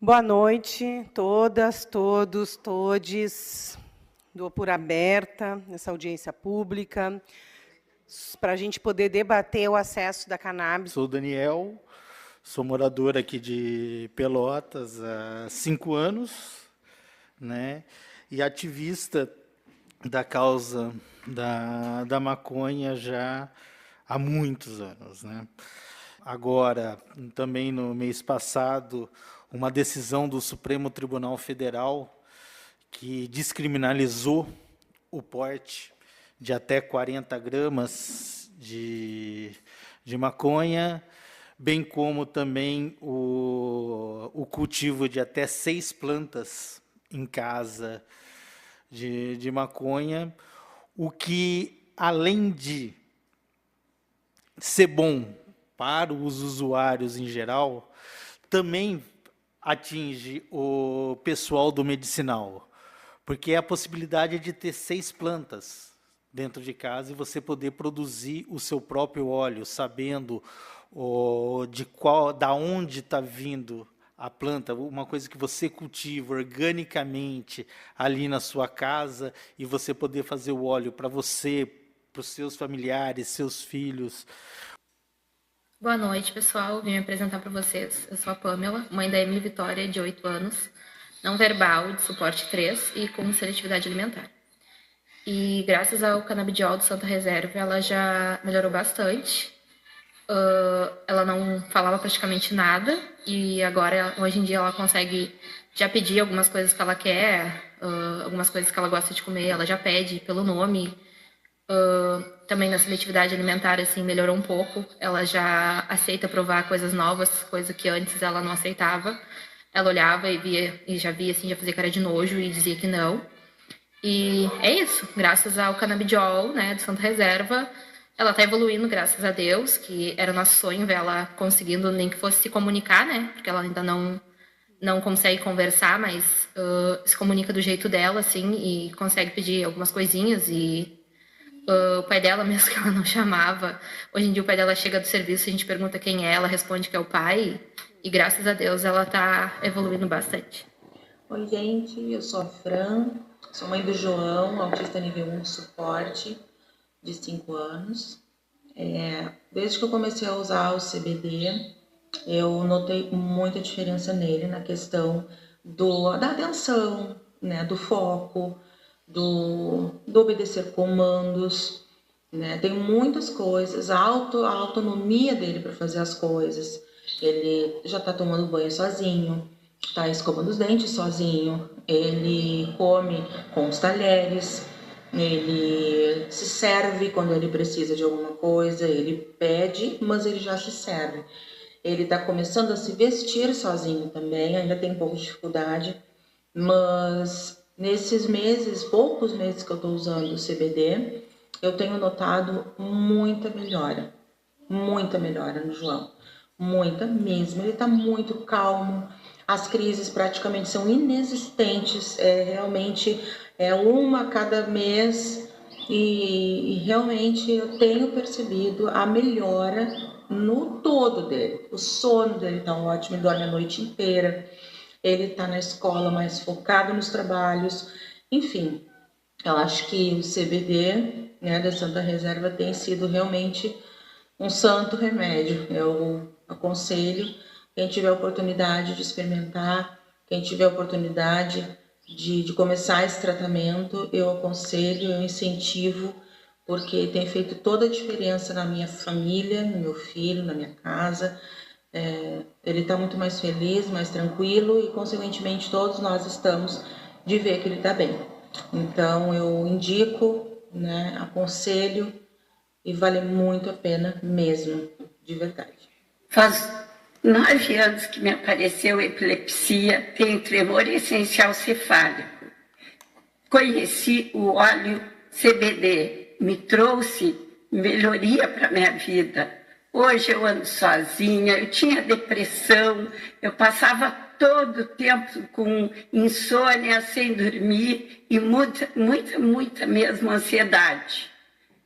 Boa noite, todas, todos, todes. Dou por aberta essa audiência pública para a gente poder debater o acesso da cannabis. Sou Daniel, sou morador aqui de Pelotas há 5 anos, né? E ativista da causa da maconha já há muitos anos, né? Agora, também no mês passado, uma decisão do Supremo Tribunal Federal que descriminalizou o porte de até 40 gramas de maconha, bem como também o cultivo de até 6 plantas em casa de maconha, o que, além de ser bom para os usuários em geral, também atinge o pessoal do medicinal, porque é a possibilidade de ter 6 plantas dentro de casa e você poder produzir o seu próprio óleo, sabendo da onde está vindo a planta, uma coisa que você cultiva organicamente ali na sua casa e você poder fazer o óleo para você, para os seus familiares, seus filhos. Boa noite, pessoal. Vim me apresentar para vocês. Eu sou a Pamela, mãe da Emily Vitória, de 8 anos, não verbal, de suporte 3 e com seletividade alimentar. E graças ao canabidiol do Santa Reserva, ela já melhorou bastante. Ela não falava praticamente nada e agora, hoje em dia, ela consegue já pedir algumas coisas que ela quer, algumas coisas que ela gosta de comer, ela já pede pelo nome. Também na seletividade alimentar, assim, melhorou um pouco. Ela já aceita provar coisas novas, coisa que antes ela não aceitava. Ela olhava e via, e já via, assim, já fazia cara de nojo e dizia que não. E é isso, graças ao canabidiol, né, de Santa Reserva, ela tá evoluindo, graças a Deus, que era nosso sonho ver ela conseguindo, nem que fosse se comunicar, né, porque ela ainda não consegue conversar, mas se comunica do jeito dela, assim, e consegue pedir algumas coisinhas e o pai dela, mesmo que ela não chamava, hoje em dia o pai dela chega do serviço, a gente pergunta quem é, ela responde que é o pai, e graças a Deus ela tá evoluindo bastante. Oi, gente, eu sou a Fran, sou mãe do João, autista nível 1 de suporte, de 5 anos. Desde que eu comecei a usar o CBD, eu notei muita diferença nele na questão da atenção, né, do foco, do obedecer comandos, né? Tem muitas coisas, a autonomia dele para fazer as coisas. Ele já está tomando banho sozinho, está escovando os dentes sozinho, ele come com os talheres, ele se serve quando ele precisa de alguma coisa, ele pede, mas ele já se serve. Ele está começando a se vestir sozinho também, ainda tem um pouco de dificuldade, mas nesses meses, poucos meses que eu estou usando o CBD, eu tenho notado muita melhora no João, muita mesmo. Ele está muito calmo, as crises praticamente são inexistentes, realmente é uma a cada mês e realmente eu tenho percebido a melhora no todo dele. O sono dele está ótimo, ele dorme a noite inteira, ele está na escola mais focado nos trabalhos, enfim. Eu acho que o CBD, né, da Santa Reserva tem sido realmente um santo remédio. Eu aconselho quem tiver a oportunidade de experimentar, quem tiver a oportunidade de começar esse tratamento, eu aconselho, eu incentivo, porque tem feito toda a diferença na minha família, no meu filho, na minha casa. Ele está muito mais feliz, mais tranquilo e, consequentemente, todos nós estamos de ver que ele está bem. Então, eu indico, né, aconselho e vale muito a pena mesmo, de verdade. Faz 9 anos que me apareceu epilepsia, tenho tremor essencial cefálico. Conheci o óleo CBD, me trouxe melhoria para minha vida. Hoje eu ando sozinha, eu tinha depressão, eu passava todo o tempo com insônia, sem dormir e muita mesmo ansiedade.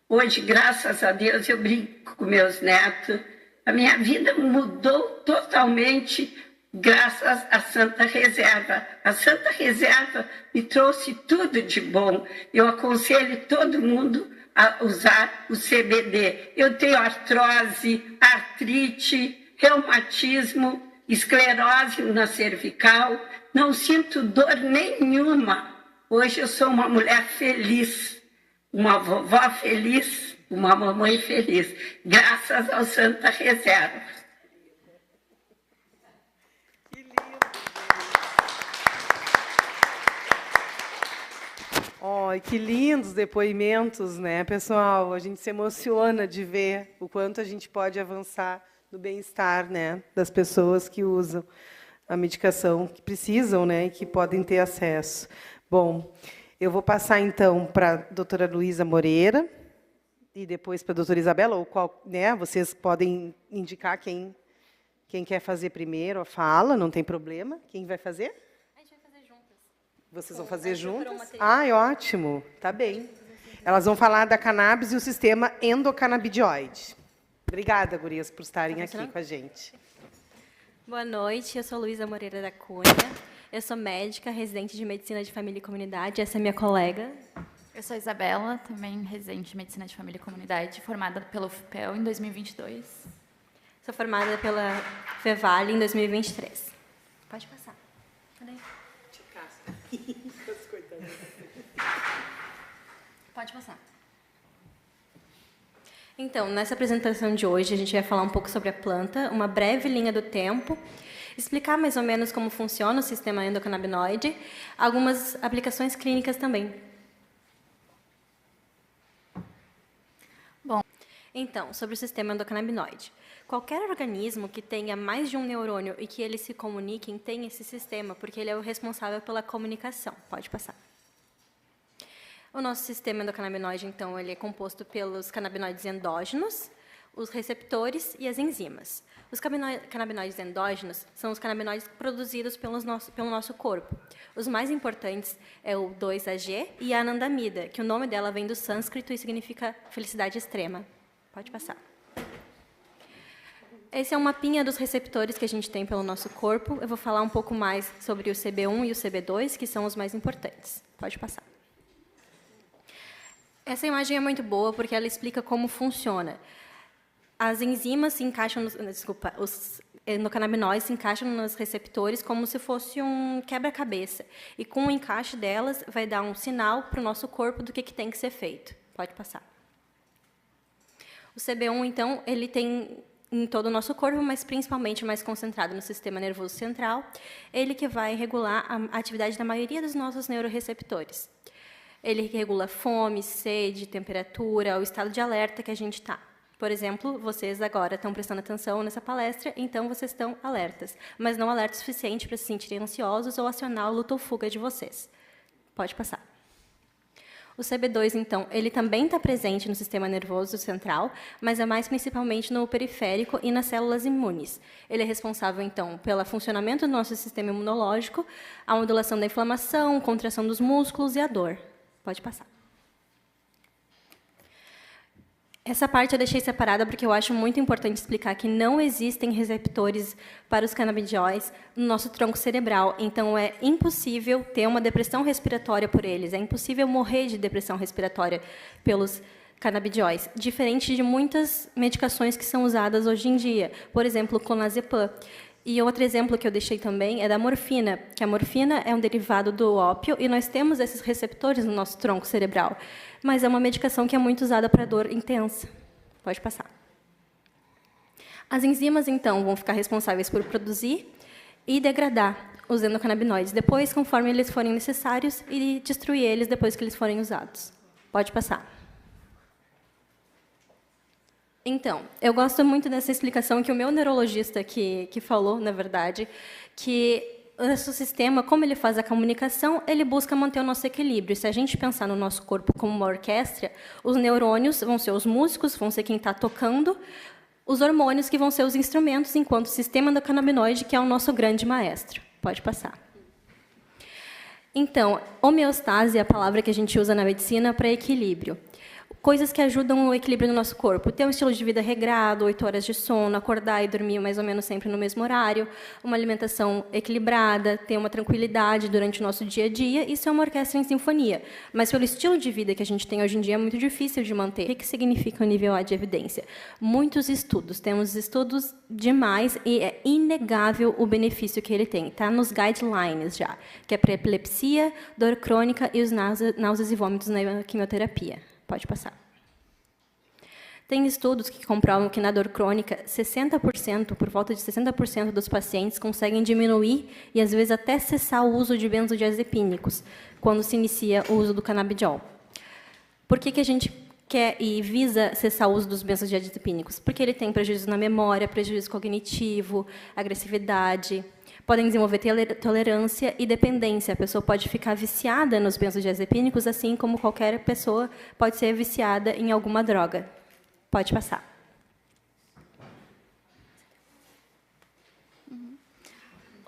Hoje, graças a Deus, eu brinco com meus netos. A minha vida mudou totalmente graças à Santa Reserva. A Santa Reserva me trouxe tudo de bom. Eu aconselho todo mundo a usar o CBD. Eu tenho artrose, artrite, reumatismo, esclerose na cervical, não sinto dor nenhuma. Hoje eu sou uma mulher feliz, uma vovó feliz, uma mamãe feliz, graças ao Santa Reserva. Oh, que lindos depoimentos, né, pessoal? A gente se emociona de ver o quanto a gente pode avançar no bem-estar, né, das pessoas que usam a medicação, que precisam, né, e que podem ter acesso. Bom, eu vou passar, então, para a doutora Luísa Moreira e depois para a doutora Isabela, ou qual, né, vocês podem indicar quem quer fazer primeiro a fala, não tem problema. Quem vai fazer? Vocês vão fazer juntas? Ah, ótimo. Tá bem. Elas vão falar da cannabis e o sistema endocannabidioide. Obrigada, gurias, por estarem aqui com a gente. Boa noite, eu sou Luísa Moreira da Cunha. Eu sou médica, residente de Medicina de Família e Comunidade. Essa é minha colega. Eu sou Isabela, também residente de Medicina de Família e Comunidade, formada pelo FPEL em 2022. Sou formada pela Fevale em 2023. Pode passar. Cadê? Pode passar. Então, nessa apresentação de hoje, a gente vai falar um pouco sobre a planta, uma breve linha do tempo, explicar mais ou menos como funciona o sistema endocannabinoide, algumas aplicações clínicas também. Bom, então, sobre o sistema endocannabinoide. Qualquer organismo que tenha mais de um neurônio e que eles se comuniquem tem esse sistema, porque ele é o responsável pela comunicação. Pode passar. O nosso sistema endocannabinoide, então, ele é composto pelos canabinoides endógenos, os receptores e as enzimas. Os canabinoides endógenos são os canabinoides produzidos pelo nosso corpo. Os mais importantes é o 2-AG e a anandamida, que o nome dela vem do sânscrito e significa felicidade extrema. Pode passar. Esse é um mapinha dos receptores que a gente tem pelo nosso corpo. Eu vou falar um pouco mais sobre o CB1 e o CB2, que são os mais importantes. Pode passar. Essa imagem é muito boa porque ela explica como funciona. As enzimas se encaixam, os endocannabinoides se encaixam nos receptores como se fosse um quebra-cabeça. E com o encaixe delas, vai dar um sinal para o nosso corpo do que tem que ser feito. Pode passar. O CB1, então, ele tem em todo o nosso corpo, mas principalmente mais concentrado no sistema nervoso central, ele que vai regular a atividade da maioria dos nossos neuroreceptores. Ele regula fome, sede, temperatura, o estado de alerta que a gente está. Por exemplo, vocês agora estão prestando atenção nessa palestra, então vocês estão alertas, mas não alerta o suficiente para se sentirem ansiosos ou acionar o luta ou fuga de vocês. Pode passar. O CB2, então, ele também está presente no sistema nervoso central, mas é mais principalmente no periférico e nas células imunes. Ele é responsável, então, pelo funcionamento do nosso sistema imunológico, a modulação da inflamação, contração dos músculos e a dor. Pode passar. Essa parte eu deixei separada porque eu acho muito importante explicar que não existem receptores para os canabidióis no nosso tronco cerebral. Então, é impossível ter uma depressão respiratória por eles. É impossível morrer de depressão respiratória pelos canabidióis, diferente de muitas medicações que são usadas hoje em dia. Por exemplo, o clonazepam. E outro exemplo que eu deixei também é da morfina, que a morfina é um derivado do ópio e nós temos esses receptores no nosso tronco cerebral, mas é uma medicação que é muito usada para dor intensa. Pode passar. As enzimas, então, vão ficar responsáveis por produzir e degradar os endocannabinoides, depois, conforme eles forem necessários, e destruir eles depois que eles forem usados. Pode passar. Então, eu gosto muito dessa explicação que o meu neurologista que falou, na verdade, que o nosso sistema, como ele faz a comunicação, ele busca manter o nosso equilíbrio. Se a gente pensar no nosso corpo como uma orquestra, os neurônios vão ser os músicos, vão ser quem está tocando, os hormônios que vão ser os instrumentos, enquanto o sistema endocannabinoide, que é o nosso grande maestro. Pode passar. Então, homeostase é a palavra que a gente usa na medicina para equilíbrio. coisas que ajudam o equilíbrio do nosso corpo. Ter um estilo de vida regrado, 8 horas de sono, acordar e dormir mais ou menos sempre no mesmo horário, uma alimentação equilibrada, ter uma tranquilidade durante o nosso dia a dia, isso é uma orquestra em sinfonia. Mas pelo estilo de vida que a gente tem hoje em dia, é muito difícil de manter. O que significa o nível A de evidência? Muitos estudos, temos estudos demais e é inegável o benefício que ele tem. Está nos guidelines já, que é para epilepsia, dor crônica e os náuseas e vômitos na quimioterapia. Pode passar. Tem estudos que comprovam que na dor crônica, 60%, por volta de 60% dos pacientes conseguem diminuir e, às vezes, até cessar o uso de benzodiazepínicos quando se inicia o uso do canabidiol. Por que a gente quer e visa cessar o uso dos benzodiazepínicos? Porque ele tem prejuízo na memória, prejuízo cognitivo, agressividade. Podem desenvolver tolerância e dependência. A pessoa pode ficar viciada nos benzodiazepínicos, assim como qualquer pessoa pode ser viciada em alguma droga. Pode passar.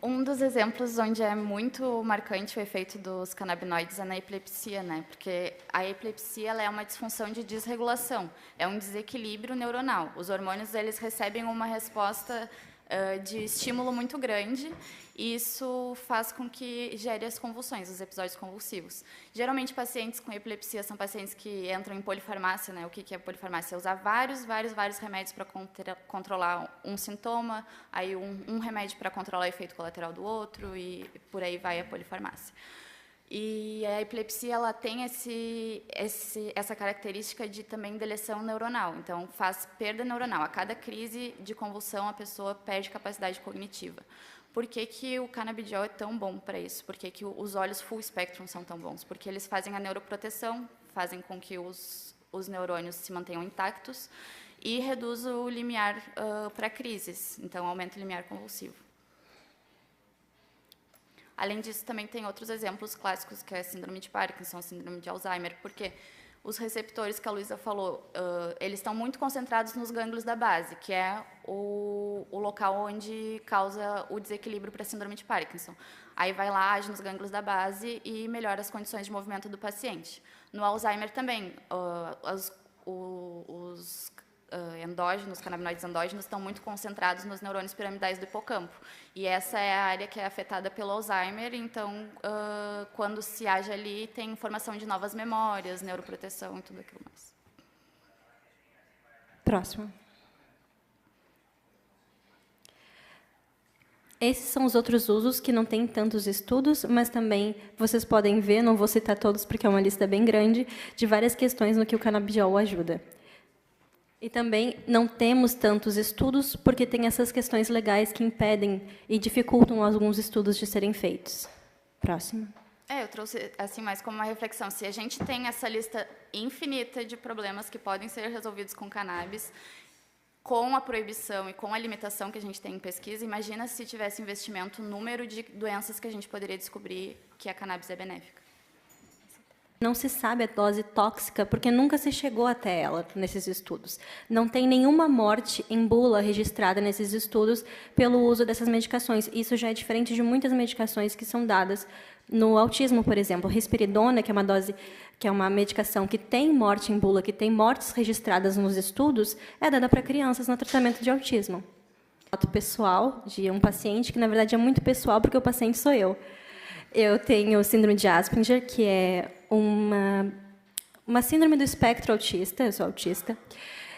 Um dos exemplos onde é muito marcante o efeito dos canabinoides é na epilepsia, né? Porque a epilepsia ela é uma disfunção de desregulação, é um desequilíbrio neuronal. Os hormônios eles recebem uma resposta de estímulo muito grande, e isso faz com que gere as convulsões, os episódios convulsivos. Geralmente, pacientes com epilepsia são pacientes que entram em polifarmácia, né? O que é polifarmácia? É usar vários remédios para controlar um sintoma, aí um remédio para controlar o efeito colateral do outro, e por aí vai a polifarmácia. E a epilepsia ela tem essa característica de também deleção neuronal, então faz perda neuronal. A cada crise de convulsão, a pessoa perde capacidade cognitiva. Por que o canabidiol é tão bom para isso? Por que os óleos full spectrum são tão bons? Porque eles fazem a neuroproteção, fazem com que os neurônios se mantenham intactos e reduz o limiar para crises, então aumenta o limiar convulsivo. Além disso, também tem outros exemplos clássicos, que é a síndrome de Parkinson, síndrome de Alzheimer, porque os receptores que a Luísa falou, eles estão muito concentrados nos gânglios da base, que é o local onde causa o desequilíbrio para a síndrome de Parkinson. Aí vai lá, age nos gânglios da base e melhora as condições de movimento do paciente. No Alzheimer também, os endógenos, canabinoides endógenos, estão muito concentrados nos neurônios piramidais do hipocampo. E essa é a área que é afetada pelo Alzheimer, então, quando se age ali, tem formação de novas memórias, neuroproteção e tudo aquilo mais. Próximo. Esses são os outros usos que não têm tantos estudos, mas também vocês podem ver, não vou citar todos porque é uma lista bem grande, de várias questões no que o canabidiol ajuda. E também não temos tantos estudos porque tem essas questões legais que impedem e dificultam alguns estudos de serem feitos. Próximo. Eu trouxe assim mais como uma reflexão. Se a gente tem essa lista infinita de problemas que podem ser resolvidos com cannabis, com a proibição e com a limitação que a gente tem em pesquisa, imagina se tivesse investimento no número de doenças que a gente poderia descobrir que a cannabis é benéfica. Não se sabe a dose tóxica, porque nunca se chegou até ela nesses estudos. Não tem nenhuma morte em bula registrada nesses estudos pelo uso dessas medicações. Isso já é diferente de muitas medicações que são dadas no autismo, por exemplo. Risperidona, que é uma medicação que tem morte em bula, que tem mortes registradas nos estudos, é dada para crianças no tratamento de autismo. Foto pessoal de um paciente, que na verdade é muito pessoal, porque o paciente sou eu. Eu tenho síndrome de Asperger, que é uma síndrome do espectro autista, eu sou autista.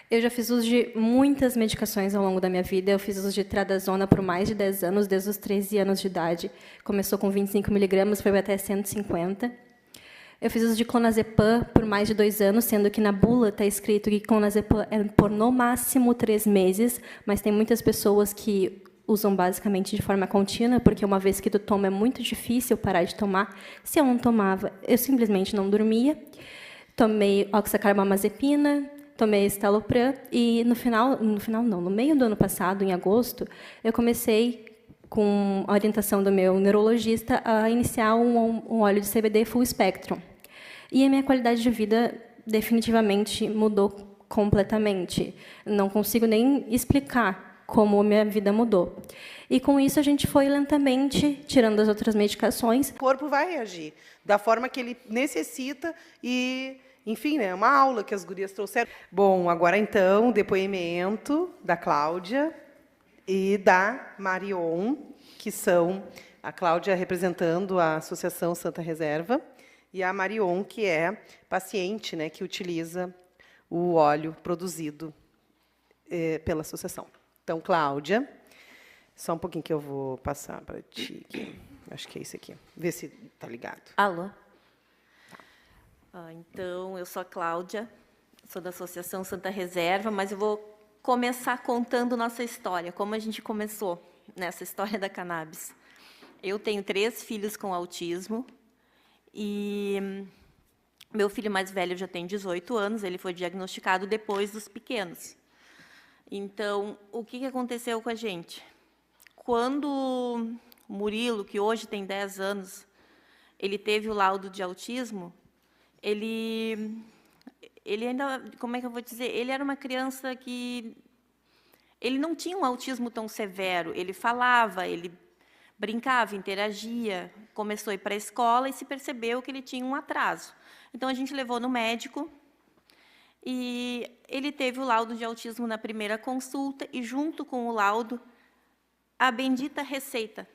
Eu já fiz uso de muitas medicações ao longo da minha vida. Eu fiz uso de tradazona por mais de 10 anos, desde os 13 anos de idade. Começou com 25 miligramas, foi até 150. Eu fiz uso de clonazepam por mais de 2 anos, sendo que na bula está escrito que clonazepam é por no máximo 3 meses, mas tem muitas pessoas que usam basicamente de forma contínua, porque uma vez que tu toma é muito difícil parar de tomar. Se eu não tomava, eu simplesmente não dormia. Tomei oxacarbamazepina, tomei estalopram e no meio do ano passado, em agosto, eu comecei, com a orientação do meu neurologista, a iniciar um óleo de CBD full spectrum. E a minha qualidade de vida definitivamente mudou completamente. Não consigo nem explicar como a minha vida mudou. E, com isso, a gente foi lentamente tirando as outras medicações. O corpo vai reagir da forma que ele necessita e Enfim, né, uma aula que as gurias trouxeram. Bom, agora então, o depoimento da Cláudia e da Marion, que são a Cláudia representando a Associação Santa Reserva e a Marion, que é paciente, né, que utiliza o óleo produzido pela associação. Então, Cláudia, só um pouquinho que eu vou passar para ti aqui. Acho que é isso aqui. Vê se está ligado. Alô? Então, eu sou a Cláudia, sou da Associação Santa Reserva, mas eu vou começar contando nossa história, como a gente começou nessa história da cannabis. Eu tenho 3 filhos com autismo e meu filho mais velho já tem 18 anos, ele foi diagnosticado depois dos pequenos. Então, o que aconteceu com a gente? Quando o Murilo, que hoje tem 10 anos, ele teve o laudo de autismo, ele ainda, como é que eu vou dizer, ele era uma criança que ele não tinha um autismo tão severo, ele falava, ele brincava, interagia, começou a ir para a escola e se percebeu que ele tinha um atraso. Então, a gente levou no médico e ele teve o laudo de autismo na primeira consulta e, junto com o laudo, a bendita receita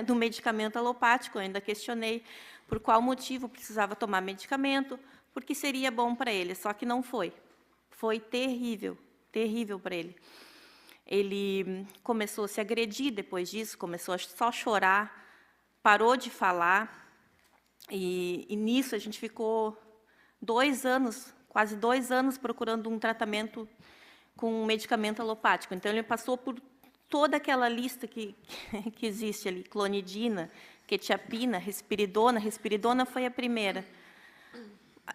do medicamento alopático. Eu ainda questionei por qual motivo precisava tomar medicamento, porque seria bom para ele, só que não foi. Foi terrível, terrível para ele. Ele começou a se agredir depois disso, começou a só chorar, parou de falar, e nisso a gente ficou 2 anos, quase 2 anos, procurando um tratamento com um medicamento alopático. Então, ele passou por toda aquela lista que existe ali, clonidina, quetiapina, risperidona. Risperidona foi a primeira.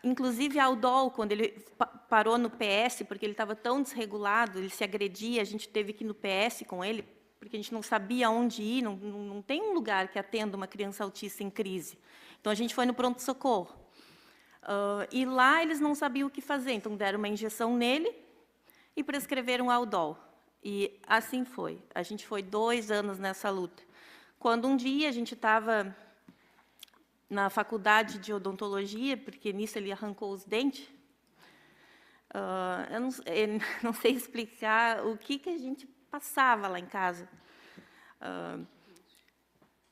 Inclusive, a Aldol, quando ele parou no PS, porque ele estava tão desregulado, ele se agredia, a gente teve que ir no PS com ele, porque a gente não sabia onde ir, não tem um lugar que atenda uma criança autista em crise. Então, a gente foi no pronto-socorro. E lá eles não sabiam o que fazer, então deram uma injeção nele e prescreveram Aldol. E assim foi. A gente foi 2 anos nessa luta. Quando um dia a gente estava na faculdade de odontologia, porque nisso ele arrancou os dentes, eu não sei explicar o que a gente passava lá em casa.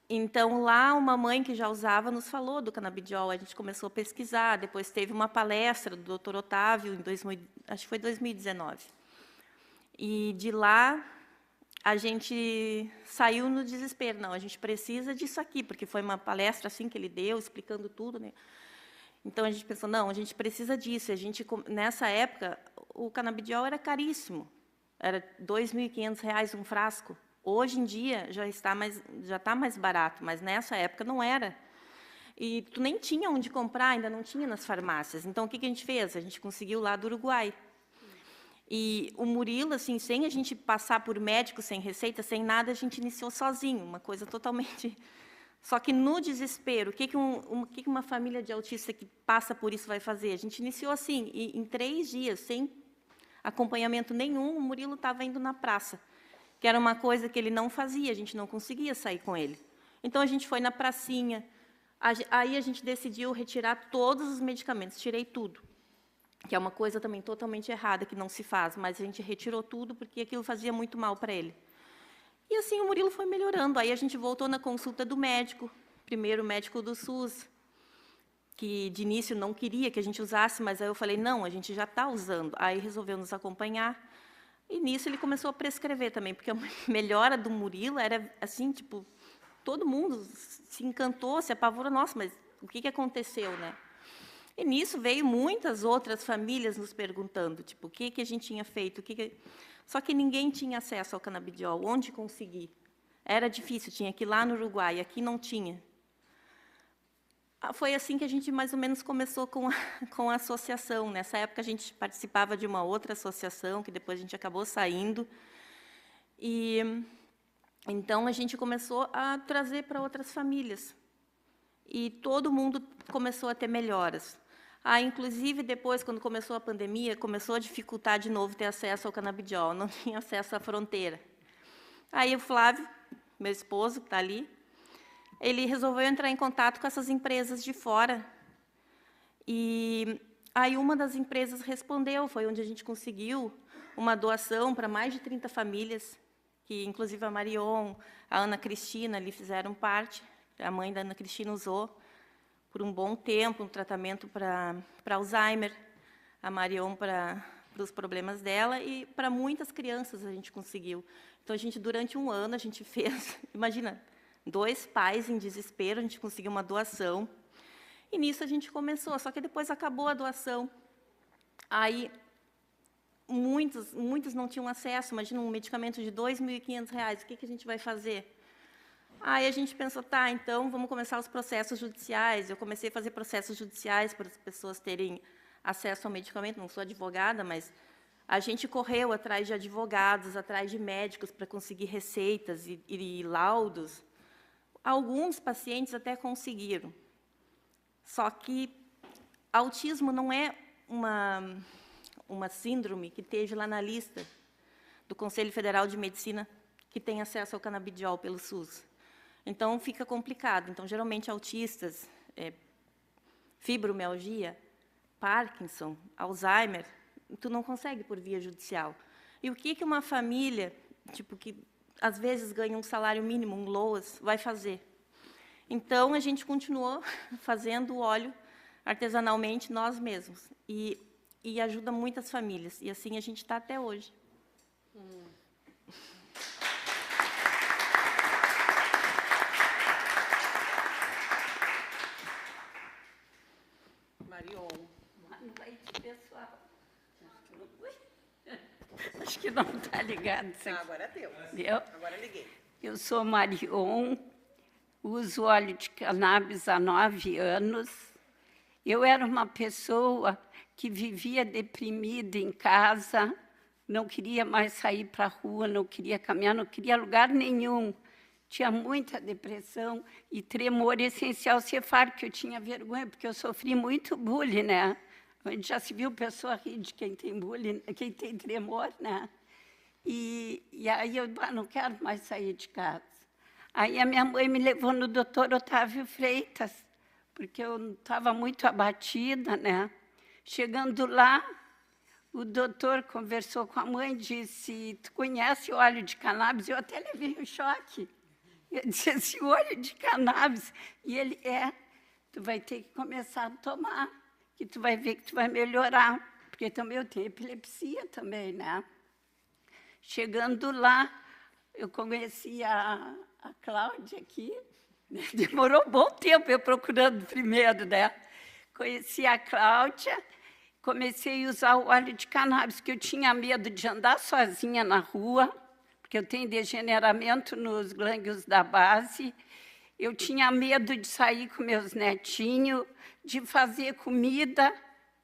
Então, lá, uma mãe que já usava nos falou do canabidiol, a gente começou a pesquisar, depois teve uma palestra do Dr. Otávio, acho que foi 2019. E, de lá, a gente saiu no desespero. Não, a gente precisa disso aqui, porque foi uma palestra assim que ele deu, explicando tudo, né? Então, a gente pensou, não, a gente precisa disso. Nessa época, o canabidiol era caríssimo. Era R$ 2.500 um frasco. Hoje em dia, já está mais barato, mas nessa época não era. E tu nem tinha onde comprar, ainda não tinha nas farmácias. Então, o que a gente fez? A gente conseguiu lá do Uruguai. E o Murilo, assim, sem a gente passar por médico, sem receita, sem nada, a gente iniciou sozinho, uma coisa totalmente... Só que no desespero, o que uma família de autista que passa por isso vai fazer? A gente iniciou assim, e em 3 dias, sem acompanhamento nenhum, o Murilo estava indo na praça, que era uma coisa que ele não fazia, a gente não conseguia sair com ele. Então, a gente foi na pracinha, aí a gente decidiu retirar todos os medicamentos, tirei tudo, que é uma coisa também totalmente errada, que não se faz, mas a gente retirou tudo porque aquilo fazia muito mal para ele. E assim o Murilo foi melhorando. Aí a gente voltou na consulta do médico, primeiro médico do SUS, que de início não queria que a gente usasse, mas aí eu falei, não, a gente já está usando. Aí resolveu nos acompanhar, e nisso ele começou a prescrever também, porque a melhora do Murilo era assim, tipo, todo mundo se encantou, se apavorou, nossa, mas o que aconteceu, né? E nisso veio muitas outras famílias nos perguntando, tipo, o que a gente tinha feito, Só que ninguém tinha acesso ao canabidiol. Onde conseguir? Era difícil, tinha que ir lá no Uruguai, aqui não tinha. Foi assim que a gente, mais ou menos, começou com a associação. Nessa época, a gente participava de uma outra associação, que depois a gente acabou saindo. E, então, a gente começou a trazer para outras famílias. E todo mundo começou a ter melhoras. Inclusive, depois, quando começou a pandemia, começou a dificultar de novo ter acesso ao canabidiol, não tinha acesso à fronteira. Aí o Flávio, meu esposo, que está ali, ele resolveu entrar em contato com essas empresas de fora. E Aí uma das empresas respondeu, foi onde a gente conseguiu uma doação para mais de 30 famílias, que inclusive a Marion, a Ana Cristina ali fizeram parte. A mãe da Ana Cristina usou por um bom tempo um tratamento para Alzheimer, a Marion para os problemas dela, e para muitas crianças a gente conseguiu. Então, a gente, durante um ano, a gente fez, imagina, 2 pais em desespero, a gente conseguiu uma doação, e nisso a gente começou, só que depois acabou a doação. Aí, muitos não tinham acesso, imagina um medicamento de R$ 2.500, o que a gente vai fazer? Aí a gente pensou, tá, então vamos começar os processos judiciais. Eu comecei a fazer processos judiciais para as pessoas terem acesso ao medicamento, não sou advogada, mas a gente correu atrás de advogados, atrás de médicos para conseguir receitas e laudos. Alguns pacientes até conseguiram. Só que autismo não é uma síndrome que esteja lá na lista do Conselho Federal de Medicina que tem acesso ao canabidiol pelo SUS. Então, fica complicado. Então, geralmente, autistas, fibromialgia, Parkinson, Alzheimer, tu não consegue por via judicial. E o que uma família, tipo, que às vezes ganha um salário mínimo, um LOAS, vai fazer? Então, a gente continuou fazendo o óleo artesanalmente nós mesmos. E ajuda muitas famílias. E assim a gente está até hoje. Marion. Boa noite, pessoal. Acho que não está ligado. Agora deu. Deu? Agora liguei. Eu sou Marion, uso óleo de cannabis há 9 anos. Eu era uma pessoa que vivia deprimida em casa, não queria mais sair para a rua, não queria caminhar, não queria lugar nenhum. Tinha muita depressão e tremor essencial cefálico, que eu tinha vergonha, porque eu sofri muito bullying, né? A gente já se viu pessoa rir de quem tem bullying, quem tem tremor, né? E aí eu não quero mais sair de casa. Aí a minha mãe me levou no doutor Otávio Freitas, porque eu estava muito abatida, né? Chegando lá, o doutor conversou com a mãe e disse, tu conhece o óleo de cannabis? Eu até levei um choque. Eu disse, esse óleo de cannabis. E ele, tu vai ter que começar a tomar, que tu vai ver que tu vai melhorar. Porque também eu tenho epilepsia também, né? Chegando lá, eu conheci a Cláudia aqui. Demorou um bom tempo eu procurando primeiro, né? Conheci a Cláudia, comecei a usar o óleo de cannabis, porque eu tinha medo de andar sozinha na rua, porque eu tenho degeneramento nos glândulos da base. Eu tinha medo de sair com meus netinhos, de fazer comida,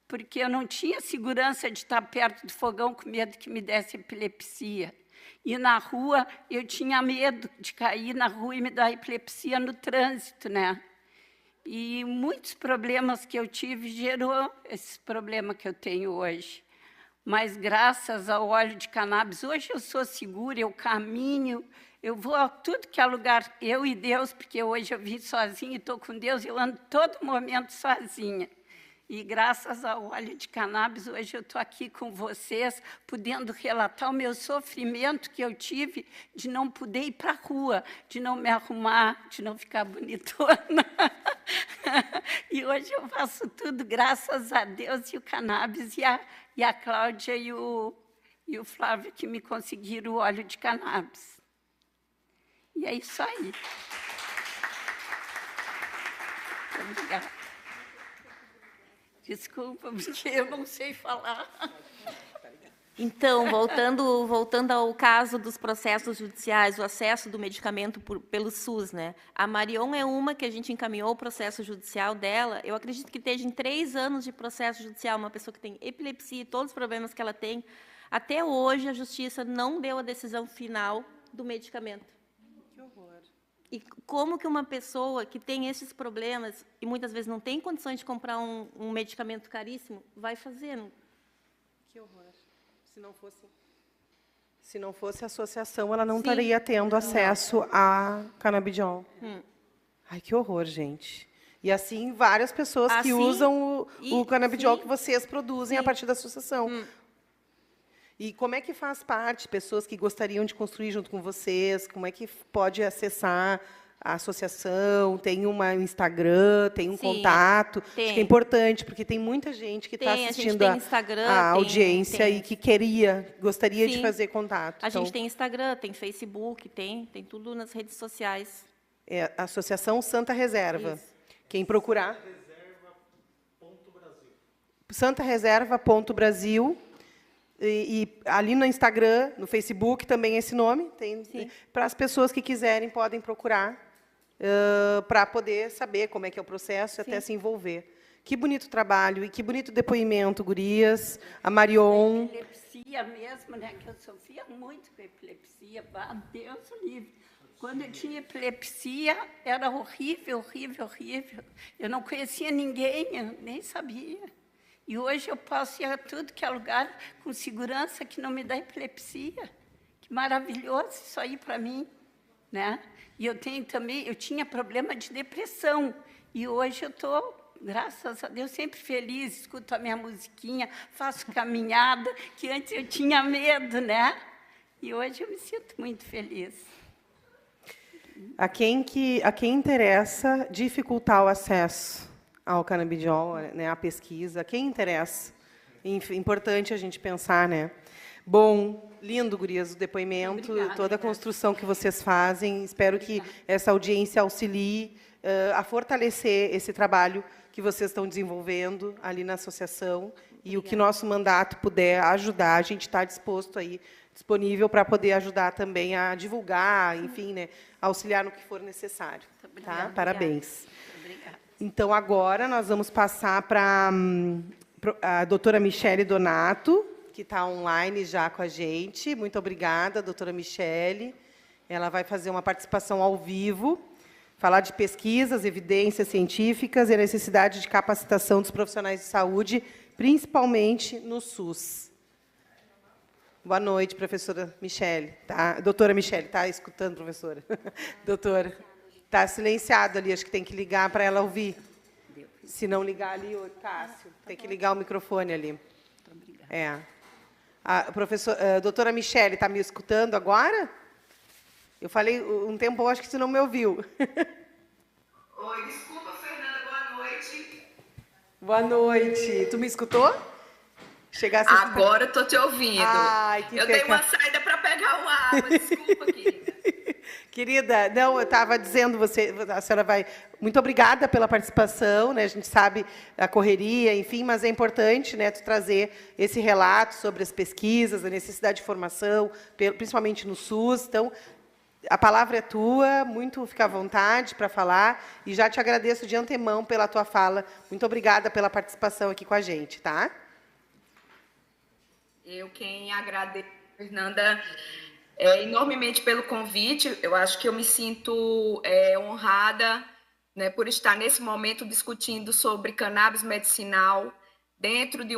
porque eu não tinha segurança de estar perto do fogão com medo que me desse epilepsia. E na rua, eu tinha medo de cair na rua e me dar epilepsia no trânsito, né? E muitos problemas que eu tive gerou esse problema que eu tenho hoje. Mas, graças ao óleo de cannabis, hoje eu sou segura, eu caminho, eu vou a tudo que é lugar, eu e Deus, porque hoje eu vim sozinha e estou com Deus, eu ando todo momento sozinha. E, graças ao óleo de cannabis, hoje eu estou aqui com vocês, podendo relatar o meu sofrimento que eu tive de não poder ir para a rua, de não me arrumar, de não ficar bonitona. E hoje eu faço tudo graças a Deus e o cannabis, e a Cláudia e o Flávio que me conseguiram o óleo de cannabis. E é isso aí. Obrigada. Desculpa, porque eu não sei falar. Então, voltando ao caso dos processos judiciais, o acesso do medicamento pelo SUS, né? A Marion é uma que a gente encaminhou o processo judicial dela. Eu acredito que esteja em 3 anos de processo judicial, uma pessoa que tem epilepsia e todos os problemas que ela tem. Até hoje, a Justiça não deu a decisão final do medicamento. Que horror. E como que uma pessoa que tem esses problemas e muitas vezes não tem condições de comprar um medicamento caríssimo, vai fazer? Que horror. Se não fosse a associação, ela não Sim. estaria tendo acesso a canabidiol. Ai, que horror, gente. E assim, várias pessoas que Assim, usam o canabidiol sim. que vocês produzem a partir da associação. E como é que faz parte? Pessoas que gostariam de construir junto com vocês, como é que pode acessar a associação? Tem um Instagram, tem um Sim, contato? Acho que é tem. importante, porque tem muita gente que está Tem, a gente assistindo tem Instagram, a tem- audiência tem. e que gostaria de Sim. fazer contato. A Então, gente tem Instagram, tem Facebook, tem tudo nas redes sociais. é a Associação Santa Reserva. Isso. Quem procurar. santareserva.brasil. E ali no Instagram, no Facebook, também esse nome. Para as pessoas que quiserem, podem procurar para poder saber como é que é o processo e até se envolver. Que bonito trabalho e que bonito depoimento, gurias. A Marion. Epilepsia mesmo, né? Que eu sofria muito com epilepsia. Deus o livre. Quando eu tinha epilepsia, era horrível, horrível, horrível. Eu não conhecia ninguém, eu nem sabia. E hoje eu posso ir a tudo que é lugar com segurança que não me dá epilepsia. Que maravilhoso isso aí para mim, né? E eu tinha problema de depressão. E hoje eu estou, graças a Deus, sempre feliz, escuto a minha musiquinha, faço caminhada, que antes eu tinha medo, né? E hoje eu me sinto muito feliz. A quem interessa dificultar o acesso ao canabidiol, né, à pesquisa, a quem interessa? Importante a gente pensar, né? Bom, lindo, gurias, o depoimento, Obrigada, toda a construção que vocês fazem. Espero que essa audiência auxilie a fortalecer esse trabalho que vocês estão desenvolvendo ali na associação. E o que nosso mandato puder ajudar, a gente está disponível para poder ajudar também a divulgar, enfim, né, auxiliar no que for necessário. Tá? Parabéns. Obrigada. Então, agora, nós vamos passar para a doutora Michele Donato, que está online já com a gente. Muito obrigada, doutora Michele. Ela vai fazer uma participação ao vivo, falar de pesquisas, evidências científicas e a necessidade de capacitação dos profissionais de saúde, principalmente no SUS. Boa noite, professora Michele. Tá? Doutora Michele, está escutando, professora? Doutora. Está silenciado ali, acho que tem que ligar para ela ouvir. Se não ligar ali, Cássio, tem que ligar o microfone ali. A doutora Michele, está me escutando agora? Eu falei um tempo, acho que você não me ouviu. Oi, desculpa, Fernanda, boa noite. Boa noite. Tu me escutou? Chegasse Agora eu estou te ouvindo. Ai, que eu dei uma saída para pegar uma água, desculpa, querida. Querida, não, eu estava dizendo, a senhora vai... Muito obrigada pela participação, né? A gente sabe a correria, enfim, mas é importante, né, tu trazer esse relato sobre as pesquisas, a necessidade de formação, principalmente no SUS. Então, a palavra é tua, fica à vontade para falar, e já te agradeço de antemão pela tua fala. Muito obrigada pela participação aqui com a gente, tá? Eu quem agradeço, Fernanda, enormemente pelo convite. Eu acho que eu me sinto honrada, né, por estar nesse momento discutindo sobre cannabis medicinal dentro de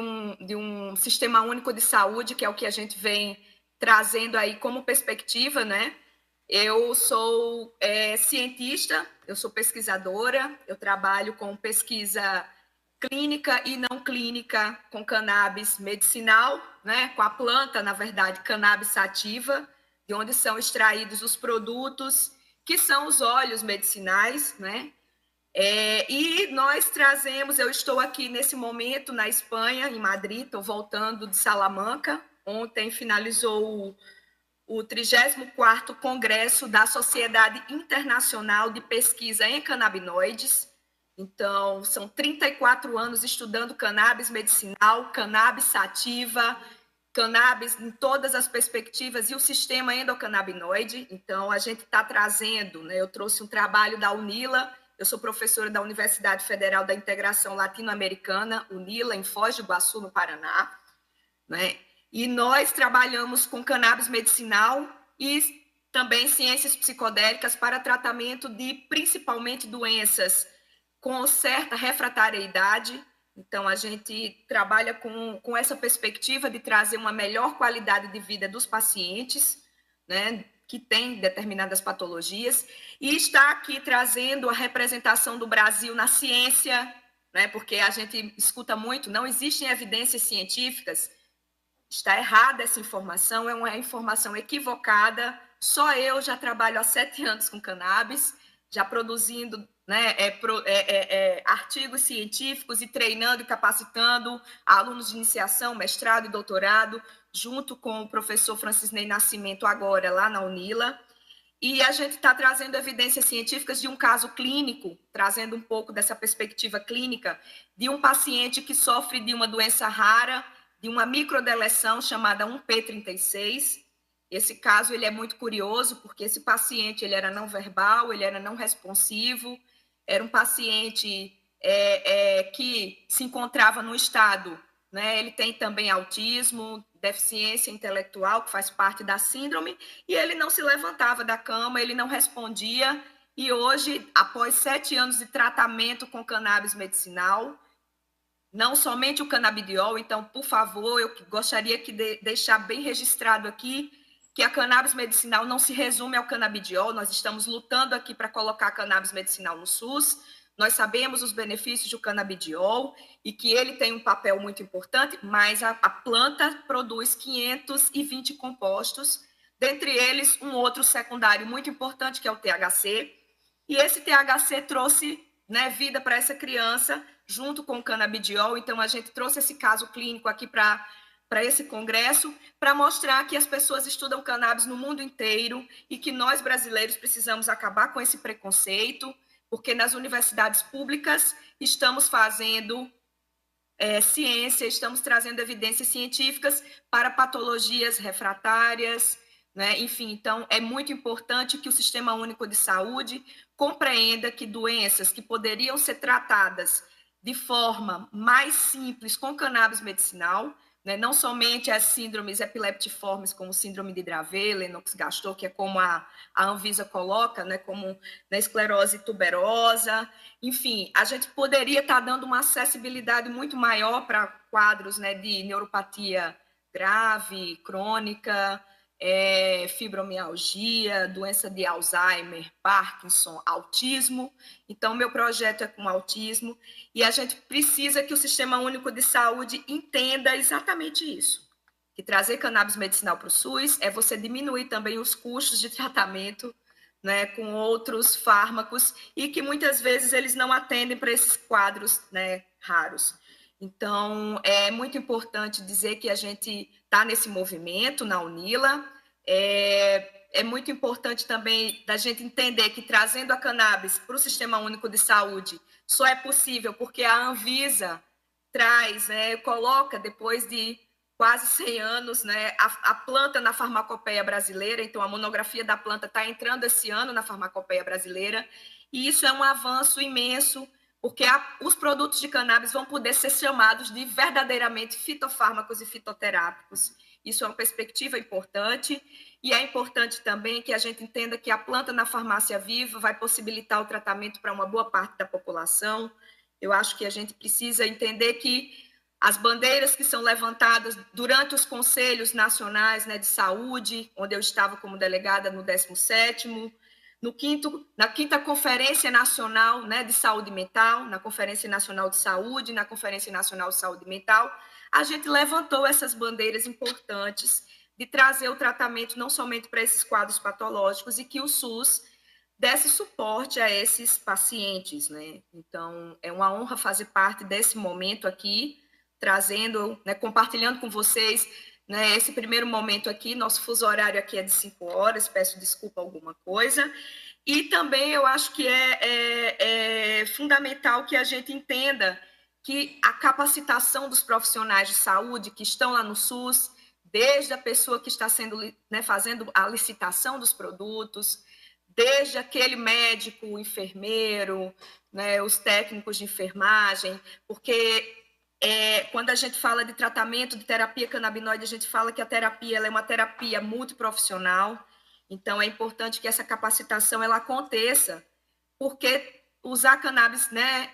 um sistema único de saúde, que é o que a gente vem trazendo aí como perspectiva, né? Eu sou cientista, eu sou pesquisadora, eu trabalho com pesquisa clínica e não clínica com cannabis medicinal, né? Com a planta, na verdade, cannabis sativa, de onde são extraídos os produtos que são os óleos medicinais, né? E nós trazemos, eu estou aqui nesse momento na Espanha, em Madrid, estou voltando de Salamanca. Ontem finalizou o 34º Congresso da Sociedade Internacional de Pesquisa em Canabinoides. Então, são 34 anos estudando cannabis medicinal, cannabis sativa, cannabis em todas as perspectivas e o sistema endocannabinoide. Então, a gente está trazendo, né, eu trouxe um trabalho da UNILA, eu sou professora da Universidade Federal da Integração Latino-Americana, UNILA, em Foz do Iguaçu, no Paraná, né? E nós trabalhamos com cannabis medicinal e também ciências psicodélicas para tratamento de, principalmente, doenças com certa refratariedade. Então, a gente trabalha com essa perspectiva de trazer uma melhor qualidade de vida dos pacientes, né, que tem determinadas patologias, e está aqui trazendo a representação do Brasil na ciência, né, porque a gente escuta muito, não existem evidências científicas, está errada essa informação, é uma informação equivocada. Só eu já trabalho há 7 anos com cannabis, já produzindo, né, artigos científicos e treinando e capacitando alunos de iniciação, mestrado e doutorado, junto com o professor Francisney Nascimento, agora lá na UNILA. E a gente está trazendo evidências científicas de um caso clínico, trazendo um pouco dessa perspectiva clínica de um paciente que sofre de uma doença rara, de uma microdeleção chamada 1p36. Esse caso ele é muito curioso, porque esse paciente ele era não verbal, ele era não responsivo, era um paciente que se encontrava no estado, né? Ele tem também autismo, deficiência intelectual, que faz parte da síndrome, e ele não se levantava da cama, ele não respondia, e hoje, após 7 anos de tratamento com cannabis medicinal, não somente o canabidiol, então, por favor, eu gostaria de deixar bem registrado aqui que a cannabis medicinal não se resume ao canabidiol, nós estamos lutando aqui para colocar a cannabis medicinal no SUS, nós sabemos os benefícios do canabidiol e que ele tem um papel muito importante, mas a planta produz 520 compostos, dentre eles um outro secundário muito importante, que é o THC, e esse THC trouxe, né, vida para essa criança, junto com o canabidiol. Então, a gente trouxe esse caso clínico aqui para esse congresso, para mostrar que as pessoas estudam cannabis no mundo inteiro e que nós, brasileiros, precisamos acabar com esse preconceito, porque nas universidades públicas estamos fazendo ciência, estamos trazendo evidências científicas para patologias refratárias, né? Enfim, então, é muito importante que o Sistema Único de Saúde compreenda que doenças que poderiam ser tratadas de forma mais simples com cannabis medicinal, né? Não somente as síndromes epileptiformes, como síndrome de Dravet, Lennox-Gastaut, que é como a Anvisa coloca, né? Como na esclerose tuberosa. Enfim, a gente poderia estar dando uma acessibilidade muito maior para quadros, né, de neuropatia grave, crônica, fibromialgia, doença de Alzheimer, Parkinson, autismo. Então, meu projeto é com autismo e a gente precisa que o Sistema Único de Saúde entenda exatamente isso, que trazer cannabis medicinal para o SUS é você diminuir também os custos de tratamento, né, com outros fármacos e que muitas vezes eles não atendem para esses quadros, né, raros. Então, é muito importante dizer que a gente está nesse movimento na UNILA. É muito importante também da gente entender que trazendo a cannabis para o Sistema Único de Saúde só é possível porque a Anvisa traz, né, coloca depois de quase 100 anos, né, a planta na farmacopeia brasileira. Então, a monografia da planta está entrando esse ano na farmacopeia brasileira, e isso é um avanço imenso, porque os produtos de cannabis vão poder ser chamados de verdadeiramente fitofármacos e fitoterápicos. Isso é uma perspectiva importante, e é importante também que a gente entenda que a planta na farmácia viva vai possibilitar o tratamento para uma boa parte da população. Eu acho que a gente precisa entender que as bandeiras que são levantadas durante os conselhos nacionais, né, de saúde, onde eu estava como delegada no 17º, na 5ª Conferência Nacional, né, de Saúde Mental, na Conferência Nacional de Saúde, na Conferência Nacional de Saúde Mental, a gente levantou essas bandeiras importantes de trazer o tratamento não somente para esses quadros patológicos e que o SUS desse suporte a esses pacientes, né? Então, é uma honra fazer parte desse momento aqui, trazendo, né, compartilhando com vocês, né, esse primeiro momento aqui. Nosso fuso horário aqui é de 5 horas, peço desculpa alguma coisa. E também eu acho que é fundamental que a gente entenda que a capacitação dos profissionais de saúde que estão lá no SUS, desde a pessoa que está sendo, né, fazendo a licitação dos produtos, desde aquele médico, o enfermeiro, né, os técnicos de enfermagem, porque quando a gente fala de tratamento de terapia canabinoide, a gente fala que a terapia ela é uma terapia multiprofissional, então é importante que essa capacitação ela aconteça, porque usar cannabis, né,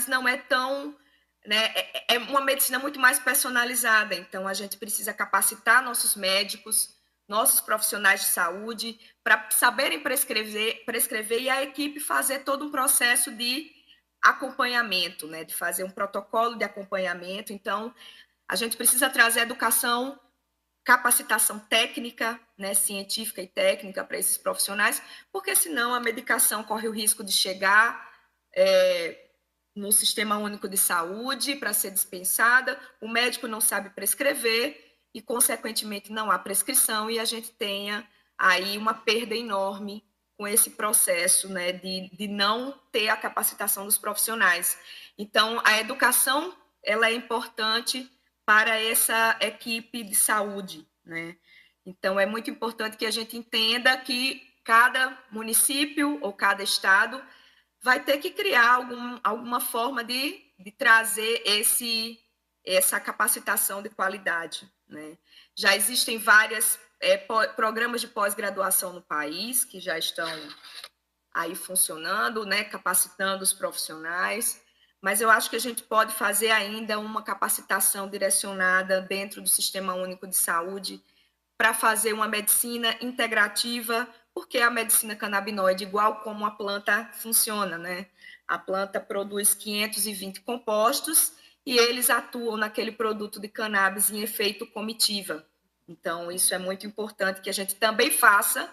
não é tão, né, é uma medicina muito mais personalizada. Então a gente precisa capacitar nossos médicos, nossos profissionais de saúde, para saberem prescrever e a equipe fazer todo um processo de acompanhamento, né, de fazer um protocolo de acompanhamento. Então, a gente precisa trazer educação, capacitação técnica, né, científica e técnica para esses profissionais, porque senão a medicação corre o risco de chegar no Sistema Único de Saúde para ser dispensada, o médico não sabe prescrever e, consequentemente, não há prescrição e a gente tenha aí uma perda enorme com esse processo, né, de não ter a capacitação dos profissionais. Então, a educação ela é importante para essa equipe de saúde, né? Então, é muito importante que a gente entenda que cada município ou cada estado vai ter que criar alguma forma de trazer essa capacitação de qualidade, né? Já existem vários programas de pós-graduação no país que já estão aí funcionando, né, capacitando os profissionais, mas eu acho que a gente pode fazer ainda uma capacitação direcionada dentro do Sistema Único de Saúde para fazer uma medicina integrativa, porque a medicina canabinoide, igual como a planta funciona, né? A planta produz 520 compostos e eles atuam naquele produto de cannabis em efeito comitiva. Então, isso é muito importante que a gente também faça,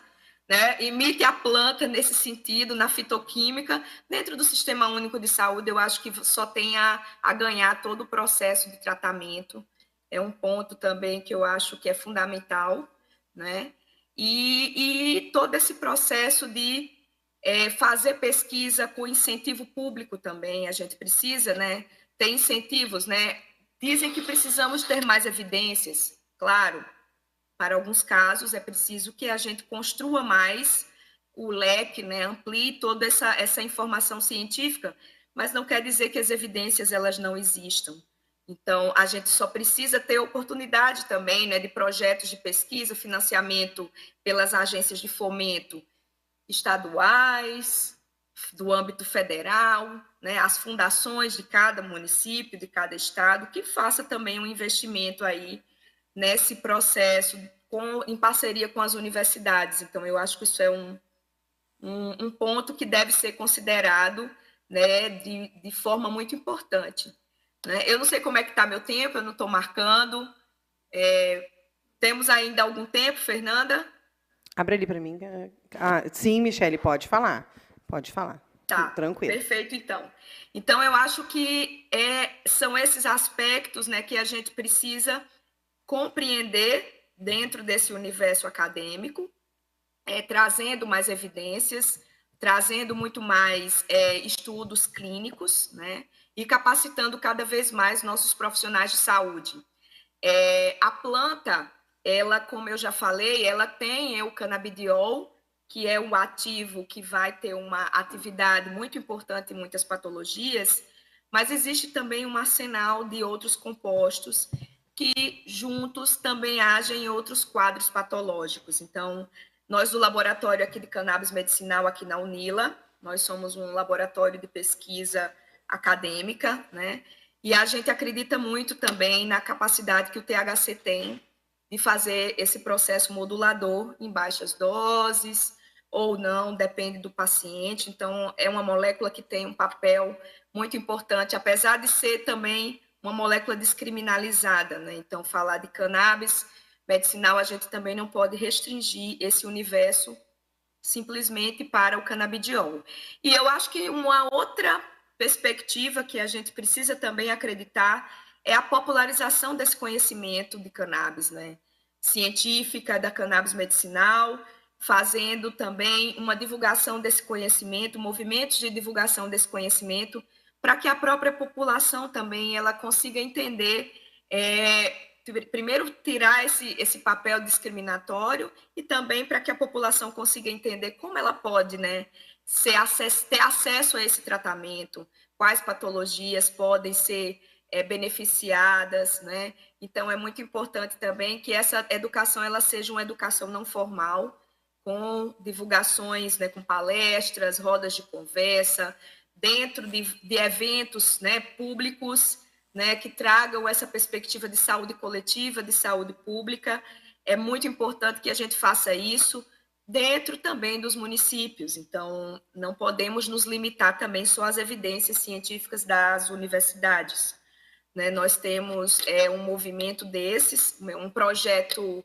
né? Imite a planta nesse sentido, na fitoquímica, dentro do Sistema Único de Saúde, eu acho que só tem a ganhar todo o processo de tratamento. É um ponto também que eu acho que é fundamental, né? E todo esse processo de fazer pesquisa com incentivo público também, a gente precisa, né, ter incentivos, né? Dizem que precisamos ter mais evidências, claro. Para alguns casos, é preciso que a gente construa mais o leque, né, amplie toda essa informação científica, mas não quer dizer que as evidências elas não existam. Então, a gente só precisa ter oportunidade também, né, de projetos de pesquisa, financiamento pelas agências de fomento estaduais, do âmbito federal, né, as fundações de cada município, de cada estado, que faça também um investimento aí nesse processo em parceria com as universidades. Então, eu acho que isso é um ponto que deve ser considerado, né, de forma muito importante. Né? Eu não sei como é que está meu tempo, eu não estou marcando. Temos ainda algum tempo, Fernanda? Abre ali para mim. Sim, Michele, pode falar. Pode falar. Tá, tranquilo. Perfeito, então. Então, eu acho que são esses aspectos, né, que a gente precisa compreender dentro desse universo acadêmico, trazendo mais evidências, trazendo muito mais estudos clínicos, né, e capacitando cada vez mais nossos profissionais de saúde. A planta, ela, como eu já falei, ela tem o canabidiol, que é um ativo que vai ter uma atividade muito importante em muitas patologias, mas existe também um arsenal de outros compostos que juntos também agem em outros quadros patológicos. Então, nós do laboratório aqui de cannabis medicinal aqui na UNILA, nós somos um laboratório de pesquisa acadêmica, né? E a gente acredita muito também na capacidade que o THC tem de fazer esse processo modulador em baixas doses ou não, depende do paciente. Então, é uma molécula que tem um papel muito importante, apesar de ser também uma molécula descriminalizada, né? Então, falar de cannabis medicinal, a gente também não pode restringir esse universo simplesmente para o canabidiol. E eu acho que uma outra perspectiva que a gente precisa também acreditar é a popularização desse conhecimento de cannabis, né? Científica, da cannabis medicinal, fazendo também uma divulgação desse conhecimento, movimentos de divulgação desse conhecimento, para que a própria população também ela consiga entender, primeiro tirar esse papel discriminatório e também para que a população consiga entender como ela pode, né, ter acesso a esse tratamento, quais patologias podem ser beneficiadas, né? Então, é muito importante também que essa educação ela seja uma educação não formal, com divulgações, né, com palestras, rodas de conversa, dentro de eventos, né, públicos, né, que tragam essa perspectiva de saúde coletiva, de saúde pública, é muito importante que a gente faça isso dentro também dos municípios. Então, não podemos nos limitar também só às evidências científicas das universidades, né? Nós temos um movimento desses, um projeto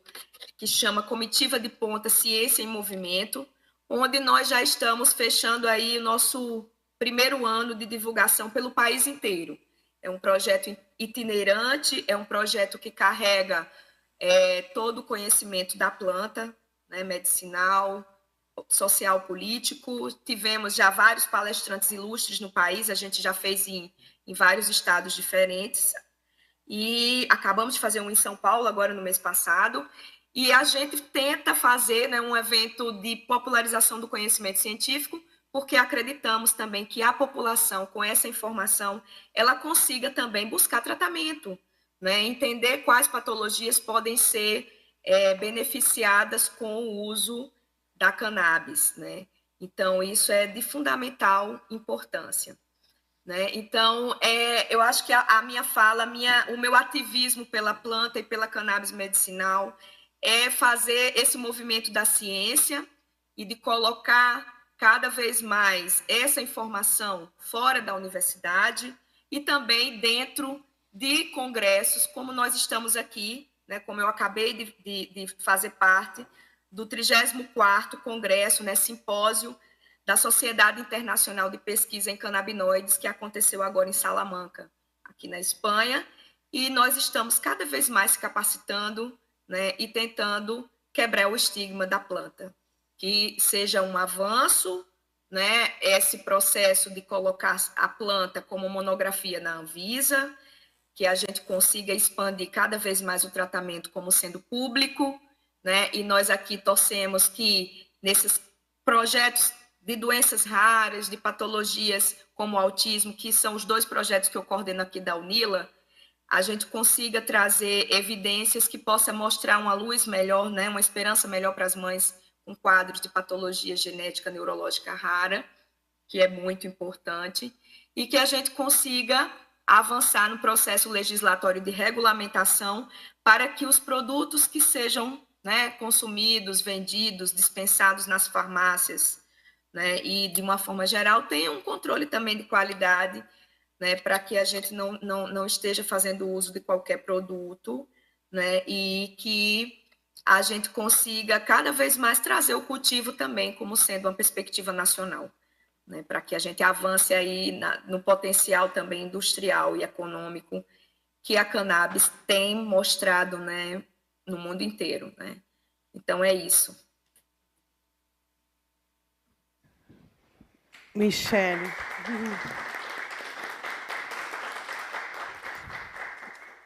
que chama Comitiva de Ponta Ciência em Movimento, onde nós já estamos fechando aí o nosso primeiro ano de divulgação pelo país inteiro. É um projeto itinerante, é um projeto que carrega todo o conhecimento da planta, né, medicinal, social, político. Tivemos já vários palestrantes ilustres no país, a gente já fez em vários estados diferentes, e acabamos de fazer um em São Paulo, agora no mês passado, e a gente tenta fazer, né, um evento de popularização do conhecimento científico, porque acreditamos também que a população, com essa informação, ela consiga também buscar tratamento, né, entender quais patologias podem ser beneficiadas com o uso da cannabis, né? Então, isso é de fundamental importância, né? Então, eu acho que a minha fala, o meu ativismo pela planta e pela cannabis medicinal é fazer esse movimento da ciência e de colocar cada vez mais essa informação fora da universidade e também dentro de congressos, como nós estamos aqui, né, como eu acabei de fazer parte do 34º Congresso, né, Simpósio da Sociedade Internacional de Pesquisa em Canabinoides, que aconteceu agora em Salamanca, aqui na Espanha, e nós estamos cada vez mais se capacitando, né, e tentando quebrar o estigma da planta, que seja um avanço, né, esse processo de colocar a planta como monografia na Anvisa, que a gente consiga expandir cada vez mais o tratamento como sendo público, né? E nós aqui torcemos que nesses projetos de doenças raras, de patologias como o autismo, que são os 2 projetos que eu coordeno aqui da UNILA, a gente consiga trazer evidências que possam mostrar uma luz melhor, né? Uma esperança melhor para as mães com quadros de patologia genética neurológica rara, que é muito importante, e que a gente consiga avançar no processo legislatório de regulamentação para que os produtos que sejam, né, consumidos, vendidos, dispensados nas farmácias, né, e de uma forma geral tenham um controle também de qualidade, né, para que a gente não esteja fazendo uso de qualquer produto, né, e que a gente consiga cada vez mais trazer o cultivo também como sendo uma perspectiva nacional, né, para que a gente avance aí no potencial também industrial e econômico que a cannabis tem mostrado, né, no mundo inteiro, né? Então, é isso. Michele.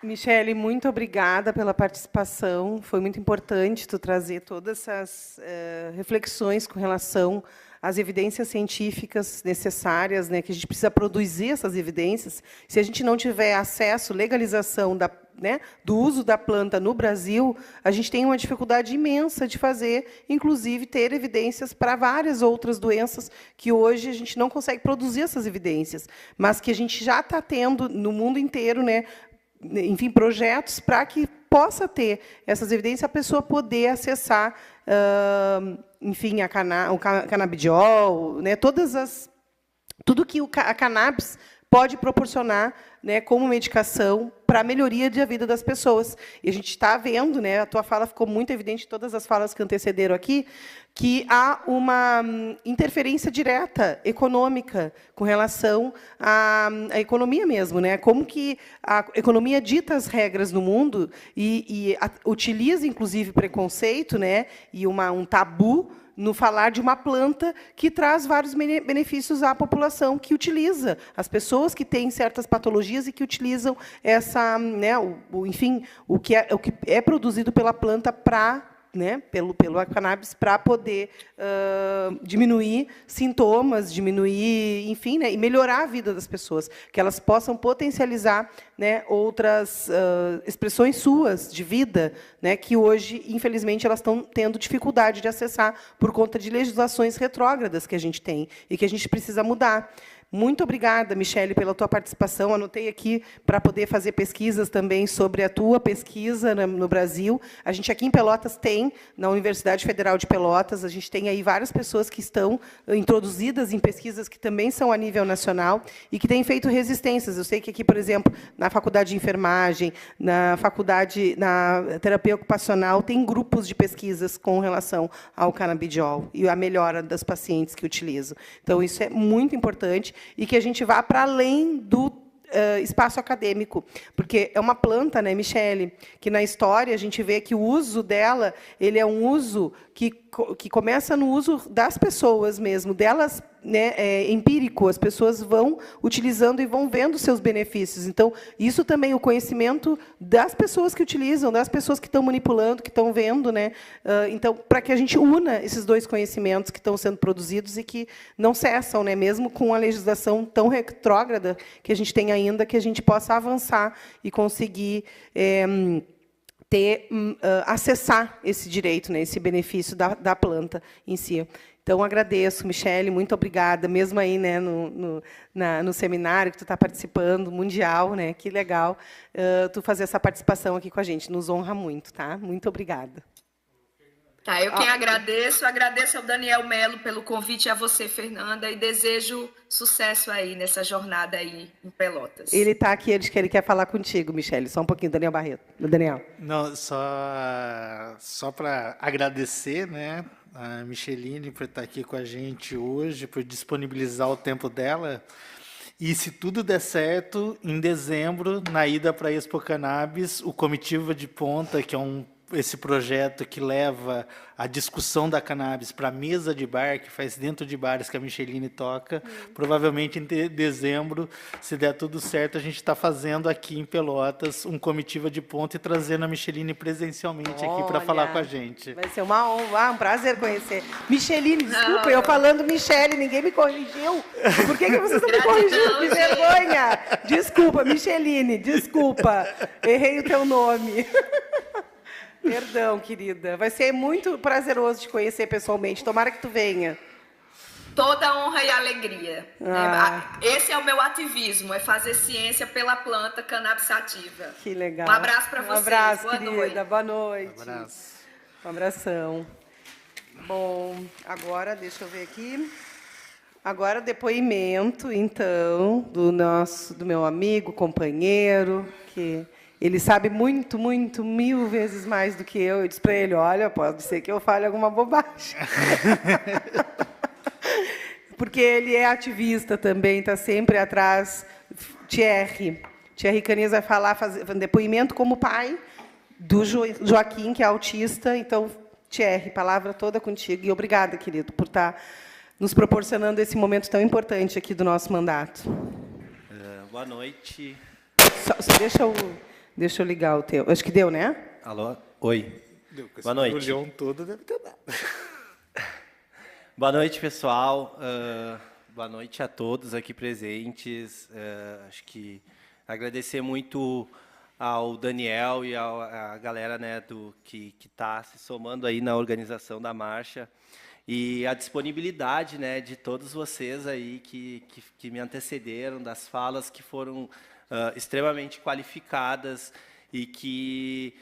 Michele, muito obrigada pela participação. Foi muito importante tu trazer todas essas reflexões com relação às evidências científicas necessárias, né, que a gente precisa produzir essas evidências. Se a gente não tiver acesso, legalização do uso da planta no Brasil, a gente tem uma dificuldade imensa de fazer, inclusive, ter evidências para várias outras doenças que hoje a gente não consegue produzir essas evidências, mas que a gente já está tendo no mundo inteiro, né, enfim, projetos para que possa ter essas evidências, a pessoa poder acessar, enfim, o canabidiol, né, tudo que a cannabis pode proporcionar, né, como medicação para a melhoria da vida das pessoas. E a gente está vendo, né, a tua fala ficou muito evidente, todas as falas que antecederam aqui, que há uma interferência direta econômica com relação à economia mesmo, né? Como que a economia dita as regras no mundo e utiliza, inclusive, preconceito, né, e um tabu no falar de uma planta que traz vários benefícios à população que utiliza, as pessoas que têm certas patologias e que utilizam essa, né, enfim, o que é produzido pela planta para, né, pelo cannabis, para poder diminuir sintomas, diminuir, enfim, né, e melhorar a vida das pessoas, que elas possam potencializar, né, outras expressões suas de vida, né, que hoje, infelizmente, elas estão tendo dificuldade de acessar por conta de legislações retrógradas que a gente tem e que a gente precisa mudar. Muito obrigada, Michele, pela tua participação. Anotei aqui para poder fazer pesquisas também sobre a tua pesquisa no Brasil. A gente aqui em Pelotas tem, na Universidade Federal de Pelotas, a gente tem aí várias pessoas que estão introduzidas em pesquisas que também são a nível nacional e que têm feito resistências. Eu sei que aqui, por exemplo, na Faculdade de Enfermagem, na terapia ocupacional, tem grupos de pesquisas com relação ao canabidiol e a melhora das pacientes que utilizam. Então, isso é muito importante e que a gente vá para além do espaço acadêmico, porque é uma planta, né, Michele, que na história a gente vê que o uso dela, ele é um uso que começa no uso das pessoas mesmo, delas, né, empírico, as pessoas vão utilizando e vão vendo seus benefícios. Então, isso também, o conhecimento das pessoas que utilizam, das pessoas que estão manipulando, que estão vendo, né? Então, para que a gente una esses dois conhecimentos que estão sendo produzidos e que não cessam, né, mesmo com a legislação tão retrógrada que a gente tem ainda, que a gente possa avançar e conseguir acessar esse direito, né, esse benefício da planta em si. Então, agradeço, Michele, muito obrigada, mesmo aí, né, no seminário que tu está participando, mundial, né, que legal tu fazer essa participação aqui com a gente, nos honra muito, tá? Muito obrigada. Tá, eu quem agradeço ao Daniel Melo pelo convite, a você, Fernanda, e desejo sucesso aí nessa jornada aí em Pelotas. Ele está aqui, ele quer falar contigo, Michele, só um pouquinho, Daniel Barreto. Daniel. Não, só para agradecer, né, a Micheline por estar aqui com a gente hoje, por disponibilizar o tempo dela. E, se tudo der certo, em dezembro, na ida para a Expo Cannabis, o Comitiva de Ponta, que é esse projeto que leva a discussão da cannabis para a mesa de bar, que faz dentro de bares que a Micheline toca, provavelmente em dezembro, se der tudo certo, a gente está fazendo aqui em Pelotas um Comitiva de Ponta e trazendo a Micheline presencialmente aqui para falar com a gente. Vai ser uma honra, um prazer conhecer. Micheline, desculpa, eu falando Michele, ninguém me corrigiu. Por que vocês não me corrigiram? Que vergonha! Desculpa, Micheline, desculpa. Errei o teu nome. Perdão, querida. Vai ser muito prazeroso te conhecer pessoalmente. Tomara que tu venha. Toda honra e alegria. Esse é o meu ativismo, é fazer ciência pela planta cannabis sativa. Que legal. Um abraço para vocês. Um abraço, boa querida. Noite. Boa noite. Um abraço. Um abração. Bom, agora, deixa eu ver aqui. Agora, depoimento, então, do meu amigo, companheiro, que... Ele sabe muito, muito, 1000 vezes mais do que eu. Eu disse para ele, olha, pode ser que eu fale alguma bobagem. Porque ele é ativista também, está sempre atrás. Thierry Caniz vai fazer um depoimento como pai do Joaquim, que é autista. Então, Thierry, palavra toda contigo. E obrigada, querido, por estar nos proporcionando esse momento tão importante aqui do nosso mandato. Boa noite. Só deixa eu ligar o teu. Acho que deu, né? Alô? Oi. Boa noite. O todo deve ter dado. Boa noite, pessoal. Boa noite a todos aqui presentes. Acho que agradecer muito ao Daniel e à galera, né, que está se somando aí na organização da marcha e a disponibilidade, né, de todos vocês aí que me antecederam, das falas que foram extremamente qualificadas e que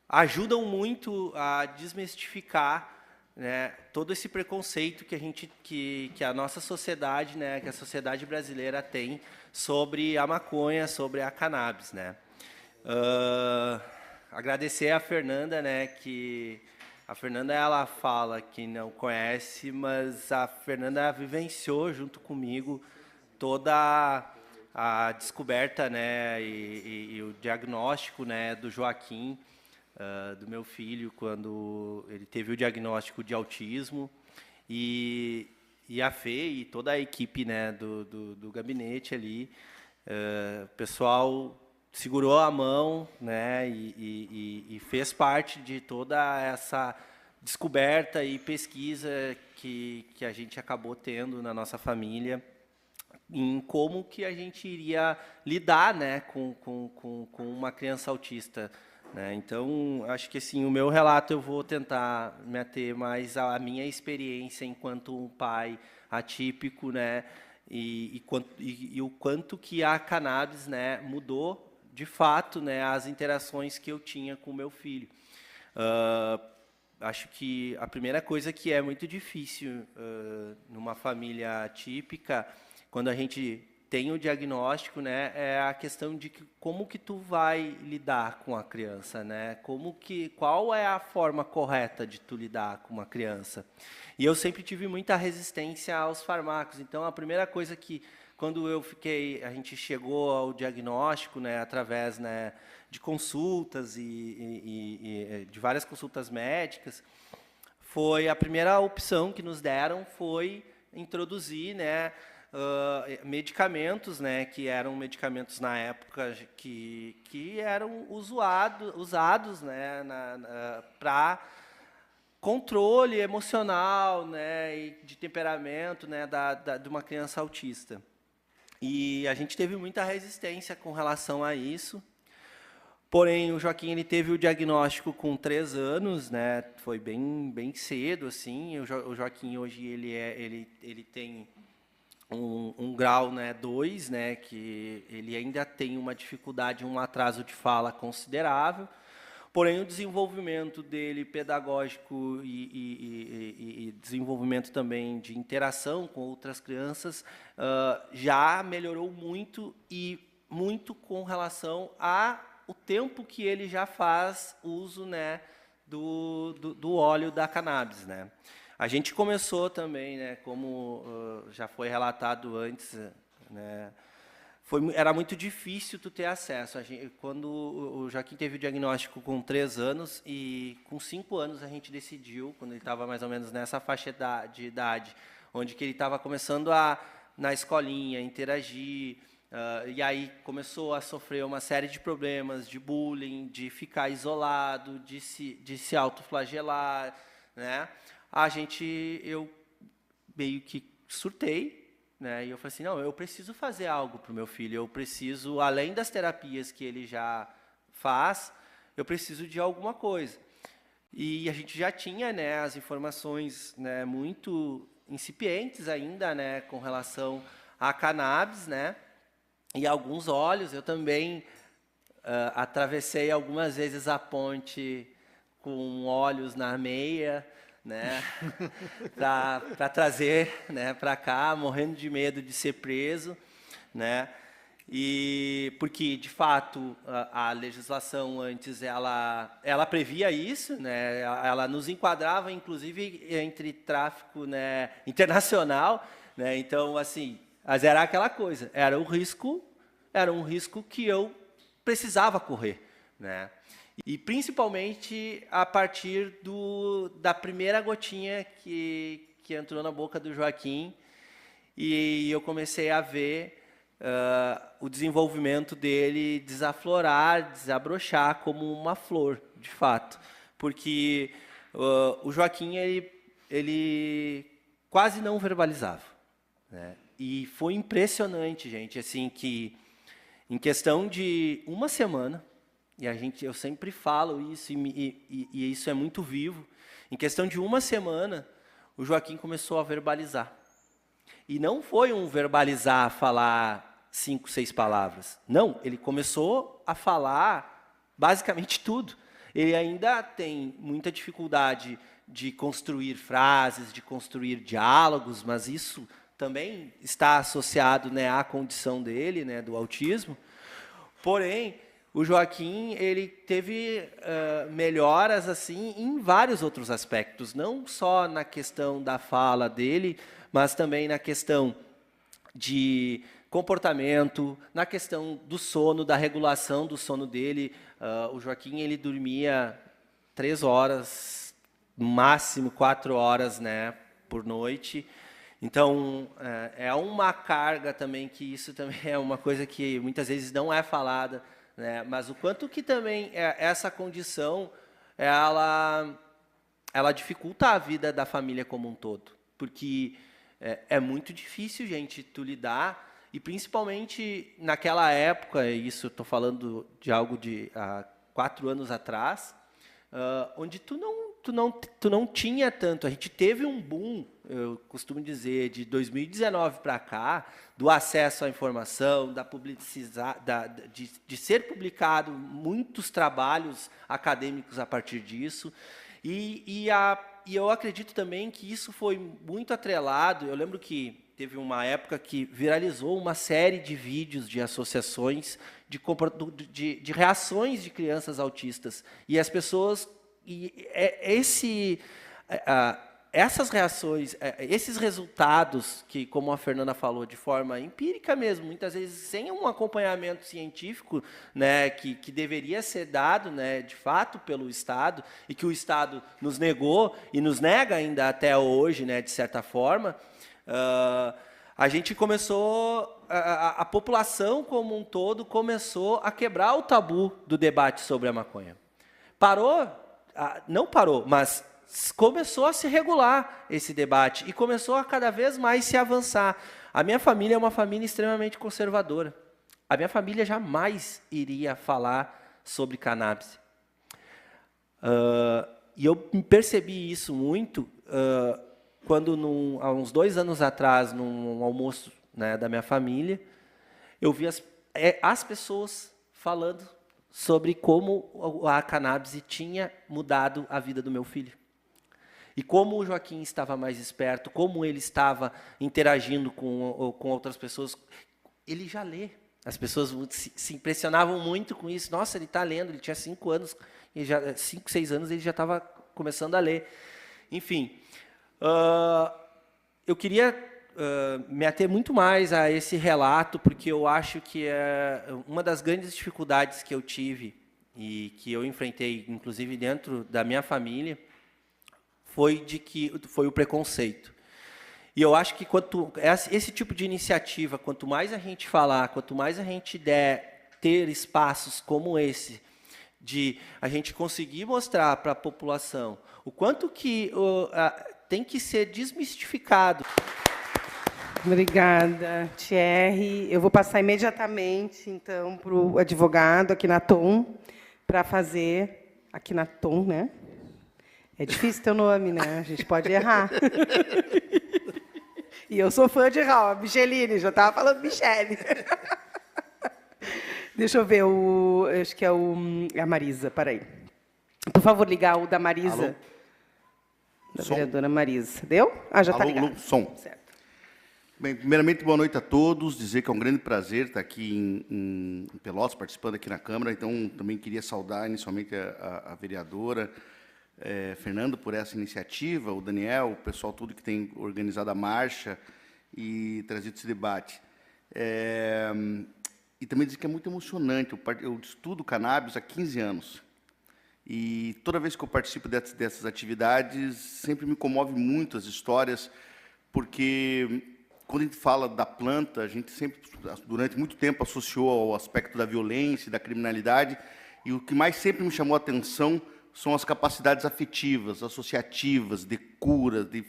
ajudam muito a desmistificar, né, todo esse preconceito que a nossa sociedade, né, que a sociedade brasileira tem sobre a maconha, sobre a cannabis, né. Agradecer a Fernanda, né, que a Fernanda ela fala que não conhece, mas a Fernanda vivenciou junto comigo toda a descoberta, né, e o diagnóstico, né, do Joaquim, do meu filho, quando ele teve o diagnóstico de autismo, e a Fê e toda a equipe, né, do gabinete ali, o pessoal segurou a mão, né, e fez parte de toda essa descoberta e pesquisa que a gente acabou tendo na nossa família, em como que a gente iria lidar, né, com uma criança autista, né? Então, acho que assim, o meu relato eu vou tentar me ater mais à minha experiência enquanto um pai atípico, né, e o quanto que a cannabis, né, mudou, de fato, né, as interações que eu tinha com o meu filho. Acho que a primeira coisa que é muito difícil numa família típica, quando a gente tem o diagnóstico, né, é a questão de como que tu vai lidar com a criança, né? Qual é a forma correta de tu lidar com uma criança? E eu sempre tive muita resistência aos fármacos. Então, a primeira coisa que, quando a gente chegou ao diagnóstico, né, através, né, de consultas e de várias consultas médicas, foi a primeira opção que nos deram foi introduzir, né, medicamentos, né, que eram medicamentos na época que eram usados, né, para controle emocional, né, e de temperamento, né, de uma criança autista. E a gente teve muita resistência com relação a isso. Porém, o Joaquim ele teve o diagnóstico com 3 anos, né? Foi bem cedo, assim. O Joaquim hoje ele tem um grau, né, 2, né, que ele ainda tem uma dificuldade, um atraso de fala considerável. Porém, o desenvolvimento dele pedagógico e desenvolvimento também de interação com outras crianças já melhorou muito, e muito com relação ao tempo que ele já faz uso, né, do óleo da cannabis, né. A gente começou também, né, como já foi relatado antes, né, era muito difícil tu ter acesso. Quando o Joaquim teve o diagnóstico com 3 anos, e com 5 anos a gente decidiu, quando ele estava mais ou menos nessa faixa de idade, onde que ele estava começando na escolinha, interagir, e aí começou a sofrer uma série de problemas, de bullying, de ficar isolado, de se autoflagelar, né? Eu meio que surtei, né? E eu falei assim, não, eu preciso fazer algo para o meu filho, eu preciso, além das terapias que ele já faz, eu preciso de alguma coisa. E a gente já tinha, né, as informações, né, muito incipientes ainda, né, com relação à cannabis, né, e alguns óleos. Eu também atravessei algumas vezes a ponte com óleos na meia, né, para trazer, né, para cá, morrendo de medo de ser preso, né, e porque de fato a legislação antes ela previa isso, né, ela nos enquadrava inclusive entre tráfico, né, internacional, né, então assim, mas era aquela coisa, era um risco que eu precisava correr, né. E principalmente a partir da primeira gotinha que entrou na boca do Joaquim, e eu comecei a ver o desenvolvimento dele desaflorar, desabrochar como uma flor, de fato. Porque o Joaquim ele quase não verbalizava, né? E foi impressionante, gente, assim, que em questão de uma semana, e eu sempre falo isso, e isso é muito vivo, em questão de uma semana, o Joaquim começou a verbalizar. E não foi um verbalizar, falar 5, 6 palavras. Não, ele começou a falar basicamente tudo. Ele ainda tem muita dificuldade de construir frases, de construir diálogos, mas isso também está associado, né, à condição dele, né, do autismo. Porém, o Joaquim ele teve melhoras assim em vários outros aspectos, não só na questão da fala dele, mas também na questão de comportamento, na questão do sono, da regulação do sono dele. O Joaquim ele dormia 3 horas, no máximo 4 horas, né, por noite. Então, é uma carga também, que isso também é uma coisa que muitas vezes não é falada, né? Mas o quanto que também essa condição ela dificulta a vida da família como um todo, porque é muito difícil, gente, tu lidar, e principalmente naquela época, isso eu estou falando de algo de há 4 anos atrás, onde tu não tinha tanto. A gente teve um boom eu costumo dizer, de 2019 para cá, do acesso à informação, de ser publicado muitos trabalhos acadêmicos a partir disso, e eu acredito também que isso foi muito atrelado. Eu lembro que teve uma época que viralizou uma série de vídeos de associações de reações de crianças autistas. E as pessoas... essas reações, esses resultados que, como a Fernanda falou, de forma empírica mesmo, muitas vezes sem um acompanhamento científico, né, que deveria ser dado, né, de fato pelo Estado, e que o Estado nos negou e nos nega ainda até hoje, né, de certa forma, a gente começou, a população como um todo começou a quebrar o tabu do debate sobre a maconha. Não parou, mas começou a se regular esse debate e começou a cada vez mais se avançar. A minha família é uma família extremamente conservadora. A minha família jamais iria falar sobre cannabis. E eu percebi isso muito quando, há uns 2 anos atrás, num almoço, né, da minha família, eu vi as pessoas falando sobre como a cannabis tinha mudado a vida do meu filho. E como o Joaquim estava mais esperto, como ele estava interagindo com outras pessoas. Ele já lê. As pessoas se impressionavam muito com isso. Nossa, ele está lendo, ele tinha 5 anos, 5, 6 anos, ele já estava começando a ler. Enfim, eu queria me ater muito mais a esse relato, porque eu acho que uma das grandes dificuldades que eu tive e que eu enfrentei, inclusive dentro da minha família, foi o preconceito. E eu acho que esse tipo de iniciativa, quanto mais a gente falar, quanto mais a gente ter espaços como esse, de a gente conseguir mostrar para a população o quanto que tem que ser desmistificado. Obrigada, Thierry. Eu vou passar imediatamente, então, para o advogado aqui na Tom, para fazer... Aqui na Tom, né? É difícil teu nome, né? A gente pode errar. E eu sou fã de errar, Micheline, já estava falando Michele. Deixa eu ver, acho que é a Marisa, peraí. Por favor, ligar o da Marisa. Alô? Da Som. vereadora Marisa. Deu? Já está ligado. Alô, som. Certo. Bem, primeiramente, boa noite a todos. Dizer que é um grande prazer estar aqui em Pelotas, participando aqui na Câmara. Então, também queria saudar inicialmente a vereadora Fernanda por essa iniciativa, o Daniel, o pessoal tudo que tem organizado a marcha e trazido esse debate. E também dizer que é muito emocionante. Eu estudo cannabis há 15 anos. E toda vez que eu participo dessas atividades, sempre me comove muito as histórias, porque quando a gente fala da planta, a gente sempre, durante muito tempo, associou ao aspecto da violência, da criminalidade, e o que mais sempre me chamou a atenção são as capacidades afetivas, associativas, de cura, de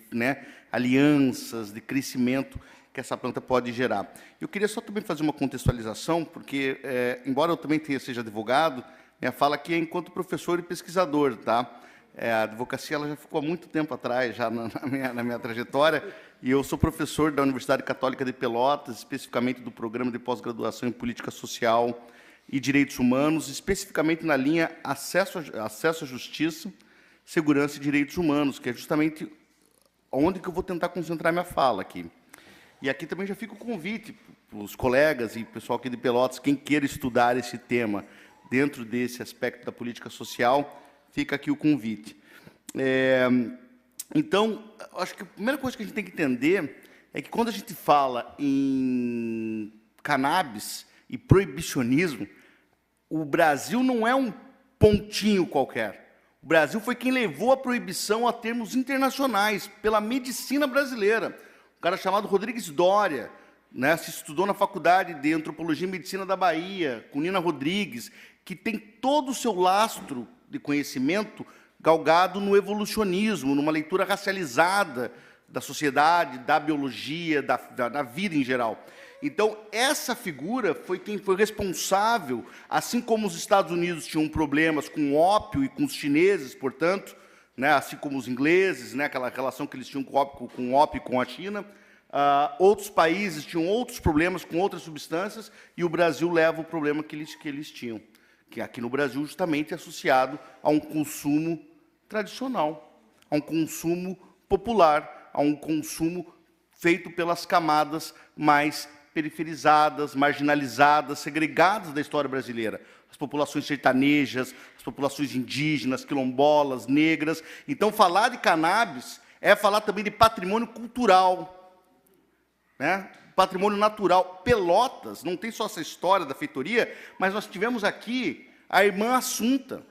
alianças, de crescimento que essa planta pode gerar. Eu queria só também fazer uma contextualização, porque, embora eu também seja advogado, minha fala aqui é enquanto professor e pesquisador, tá? A advocacia ela já ficou há muito tempo atrás, já na minha trajetória, e eu sou professor da Universidade Católica de Pelotas, especificamente do Programa de Pós-Graduação em Política Social e Direitos Humanos, especificamente na linha acesso à justiça, segurança e direitos humanos, que é justamente onde que eu vou tentar concentrar minha fala aqui. E aqui também já fica o convite para os colegas e pessoal aqui de Pelotas, quem queira estudar esse tema dentro desse aspecto da política social, fica aqui o convite. Então, acho que a primeira coisa que a gente tem que entender é que quando a gente fala em cannabis e proibicionismo, o Brasil não é um pontinho qualquer. O Brasil foi quem levou a proibição a termos internacionais, pela medicina brasileira. Um cara chamado Rodrigues Doria, se estudou na Faculdade de Antropologia e Medicina da Bahia, com Nina Rodrigues, que tem todo o seu lastro de conhecimento galgado no evolucionismo, numa leitura racializada da sociedade, da biologia, da vida em geral. Então, essa figura foi quem foi responsável, assim como os Estados Unidos tinham problemas com o ópio e com os chineses, portanto, né, assim como os ingleses, né, aquela relação que eles tinham com o ópio com a China. Outros países tinham outros problemas com outras substâncias, e o Brasil leva o problema que eles tinham, que aqui no Brasil justamente é associado a um consumo tradicional, a um consumo popular, a um consumo feito pelas camadas mais periferizadas, marginalizadas, segregadas da história brasileira. As populações sertanejas, as populações indígenas, quilombolas, negras. Então, falar de cannabis é falar também de patrimônio cultural, né? Patrimônio natural. Pelotas, não tem só essa história da feitoria, mas nós tivemos aqui a irmã Assunta.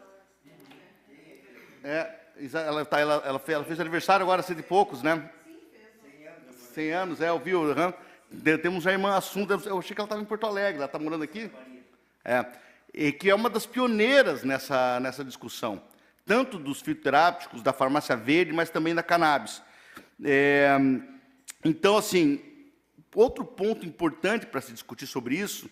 Ela fez aniversário agora, 100 e poucos, né? 100 anos, eu vi. Temos a irmã Assunta, eu achei que ela estava em Porto Alegre, ela está morando aqui? E que é uma das pioneiras nessa discussão, tanto dos fitoterápicos, da farmácia verde, mas também da cannabis. Então, assim, outro ponto importante para se discutir sobre isso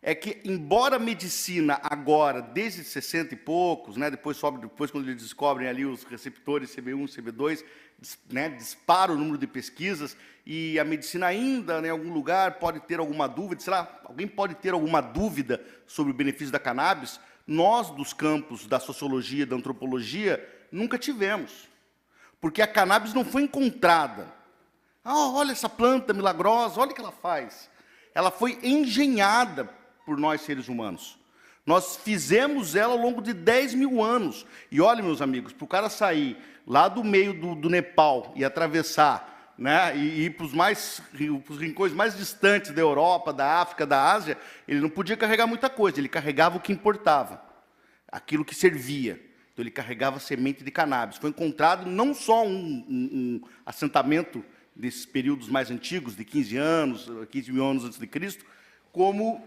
é que, embora a medicina agora, desde 60 e poucos, né, depois quando eles descobrem ali os receptores CB1 e CB2, né, dispara o número de pesquisas, e a medicina ainda, né, em algum lugar, pode ter alguma dúvida, sei lá, alguém pode ter alguma dúvida sobre o benefício da cannabis, nós, dos campos da sociologia, da antropologia, nunca tivemos. Porque a cannabis não foi encontrada. Olha essa planta milagrosa, olha o que ela faz. Ela foi engenhada por nós, seres humanos. Nós fizemos ela ao longo de 10 mil anos. E olha, meus amigos, para o cara sair lá do meio do Nepal e atravessar, né, e ir para os rincões mais distantes da Europa, da África, da Ásia, ele não podia carregar muita coisa, ele carregava o que importava, aquilo que servia. Então, ele carregava semente de cannabis. Foi encontrado não só um assentamento desses períodos mais antigos, de 15 anos, 15 mil anos antes de Cristo, como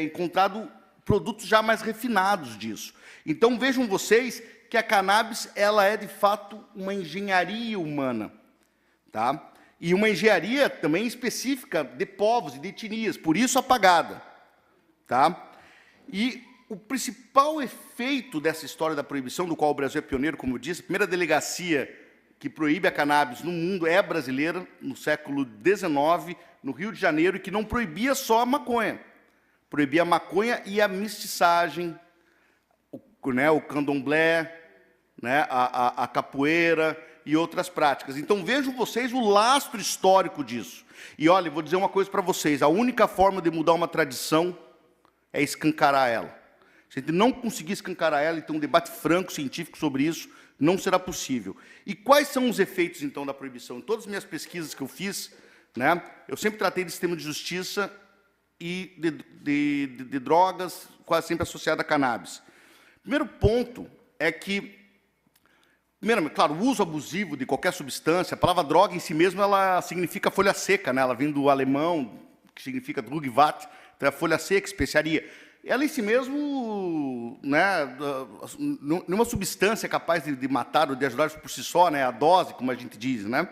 encontrado produtos já mais refinados disso. Então, vejam vocês que a cannabis ela é, de fato, uma engenharia humana. Tá? E uma engenharia também específica de povos e de etnias, por isso apagada. Tá? E o principal efeito dessa história da proibição, do qual o Brasil é pioneiro, como eu disse, a primeira delegacia que proíbe a cannabis no mundo é brasileira, no século XIX, no Rio de Janeiro, e que não proibia só a maconha. Proibia a maconha e a mestiçagem, o candomblé, né, a capoeira e outras práticas. Então, vejam vocês o lastro histórico disso. E, olha, vou dizer uma coisa para vocês, a única forma de mudar uma tradição é escancarar ela. Se a gente não conseguir escancarar ela, então um debate franco, científico sobre isso não será possível. E quais são os efeitos, então, da proibição? Em todas as minhas pesquisas que eu fiz, né, eu sempre tratei de sistema de justiça e de drogas, quase sempre associado a cannabis. Primeiro ponto é que, primeiro, claro, o uso abusivo de qualquer substância, a palavra droga em si mesma, ela significa folha seca, né? Ela vem do alemão, que significa Drugvat, então é folha seca, especiaria. Ela em si mesmo, né, nenhuma substância é capaz de matar ou de ajudar por si só, né, a dose, como a gente diz, né?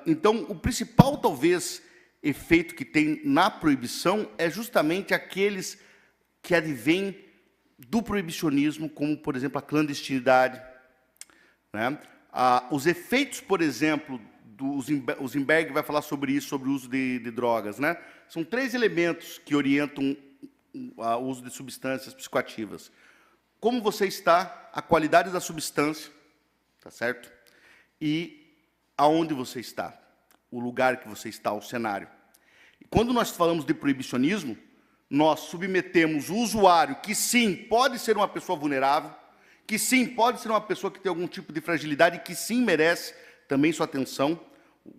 Então, o principal, talvez, efeito que tem na proibição é justamente aqueles que advêm do proibicionismo, como, por exemplo, a clandestinidade, né? Os efeitos, por exemplo, o Zimberg vai falar sobre isso, sobre o uso de drogas, né? São 3 elementos que orientam o uso de substâncias psicoativas. Como você está, a qualidade da substância, tá certo? E aonde você está, o lugar que você está, o cenário. E quando nós falamos de proibicionismo, nós submetemos o usuário, que sim, pode ser uma pessoa vulnerável, que sim, pode ser uma pessoa que tem algum tipo de fragilidade, que sim merece também sua atenção,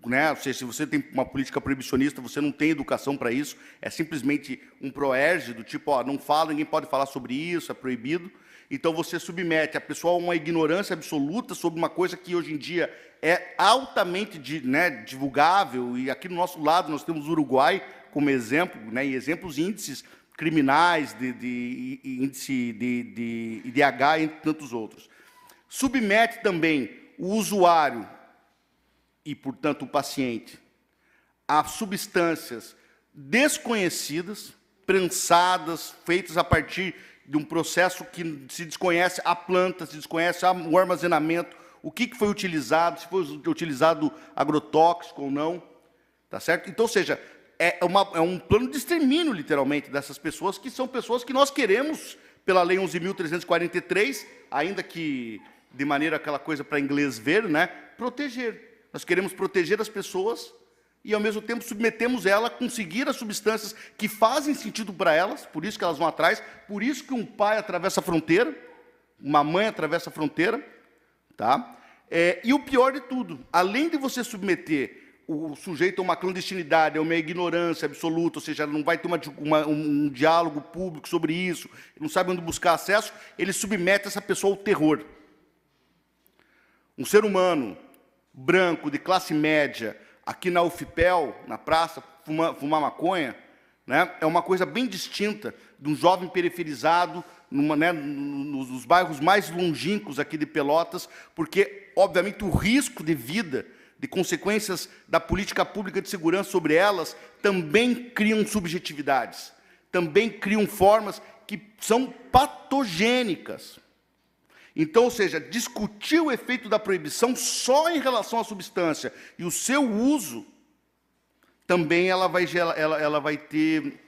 né? Ou seja, se você tem uma política proibicionista, você não tem educação para isso, é simplesmente um proérge do tipo, não fala, ninguém pode falar sobre isso, é proibido. Então, você submete a pessoa a uma ignorância absoluta sobre uma coisa que, hoje em dia, é altamente divulgável, e aqui no nosso lado nós temos o Uruguai como exemplo, né, e exemplos índices criminais, de índice de IDH, entre tantos outros. Submete também o usuário e, portanto, o paciente a substâncias desconhecidas, prensadas, feitas a partir de um processo que se desconhece a planta, se desconhece o armazenamento, o que foi utilizado, se foi utilizado agrotóxico ou não, tá certo? Então, ou seja, é um plano de extermínio, literalmente, dessas pessoas, que são pessoas que nós queremos, pela Lei 11.343, ainda que de maneira aquela coisa para inglês ver, né, proteger. Nós queremos proteger as pessoas e, ao mesmo tempo, submetemos ela a conseguir as substâncias que fazem sentido para elas, por isso que elas vão atrás, por isso que um pai atravessa a fronteira, uma mãe atravessa a fronteira, tá? E o pior de tudo, além de você submeter o sujeito a uma clandestinidade, a uma ignorância absoluta, ou seja, não vai ter um diálogo público sobre isso, não sabe onde buscar acesso, ele submete essa pessoa ao terror. Um ser humano branco, de classe média, aqui na UFPEL, na praça, fumar maconha, né, é uma coisa bem distinta de um jovem periferizado, nos bairros mais longínquos aqui de Pelotas, porque, obviamente, o risco de vida, de consequências da política pública de segurança sobre elas, também criam subjetividades, também criam formas que são patogênicas. Então, ou seja, discutir o efeito da proibição só em relação à substância e o seu uso, também ela vai ter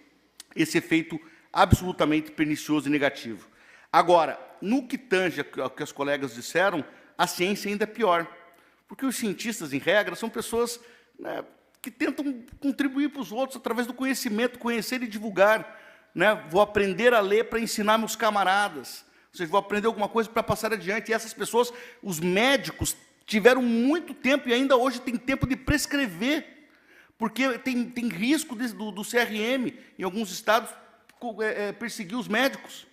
esse efeito absolutamente pernicioso e negativo. Agora, no que tange ao que as colegas disseram, a ciência ainda é pior. Porque os cientistas, em regra, são pessoas, né, que tentam contribuir para os outros através do conhecimento, conhecer e divulgar. Né? Vou aprender a ler para ensinar meus camaradas. Ou seja, vou aprender alguma coisa para passar adiante. E essas pessoas, os médicos, tiveram muito tempo e ainda hoje têm tempo de prescrever. Porque tem risco do CRM, em alguns estados, perseguir os médicos,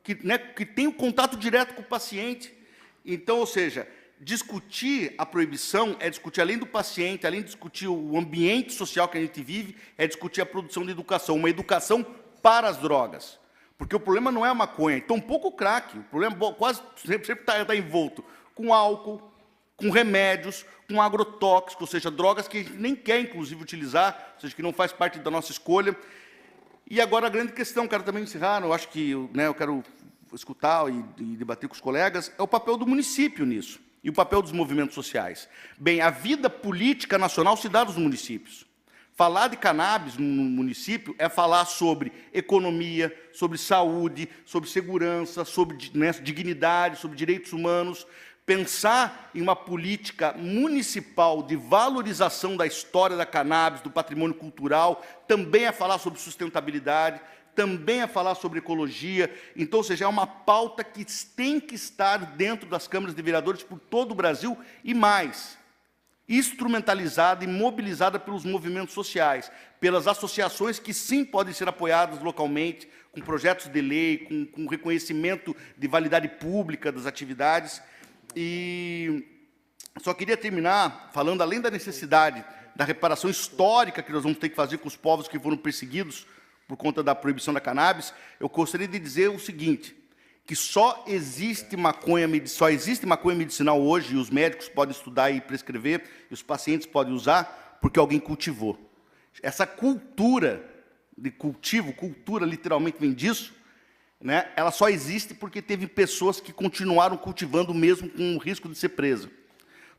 que têm o contato direto com o paciente. Então, ou seja, discutir a proibição é discutir, além do paciente, além de discutir o ambiente social que a gente vive, é discutir a produção de educação, uma educação para as drogas. Porque o problema não é a maconha, então pouco o crack, o problema quase sempre está envolto com álcool, com remédios, com agrotóxicos, ou seja, drogas que a gente nem quer, inclusive, utilizar, ou seja, que não faz parte da nossa escolha. E agora a grande questão, quero também encerrar, eu acho que eu quero escutar e debater com os colegas, é o papel do município nisso, e o papel dos movimentos sociais. Bem, a vida política nacional se dá nos municípios. Falar de cannabis no município é falar sobre economia, sobre saúde, sobre segurança, sobre dignidade, sobre direitos humanos. Pensar em uma política municipal de valorização da história da cannabis, do patrimônio cultural, também é falar sobre sustentabilidade, também é falar sobre ecologia. Então, ou seja, é uma pauta que tem que estar dentro das câmaras de vereadores por todo o Brasil e mais, instrumentalizada e mobilizada pelos movimentos sociais, pelas associações que sim podem ser apoiadas localmente, com projetos de lei, com reconhecimento de validade pública das atividades. E só queria terminar falando, além da necessidade da reparação histórica que nós vamos ter que fazer com os povos que foram perseguidos por conta da proibição da cannabis, eu gostaria de dizer o seguinte, que só existe maconha medicinal hoje, e os médicos podem estudar e prescrever, e os pacientes podem usar, porque alguém cultivou. Essa cultura de cultivo, cultura literalmente vem disso, né, ela só existe porque teve pessoas que continuaram cultivando mesmo com o risco de ser presa.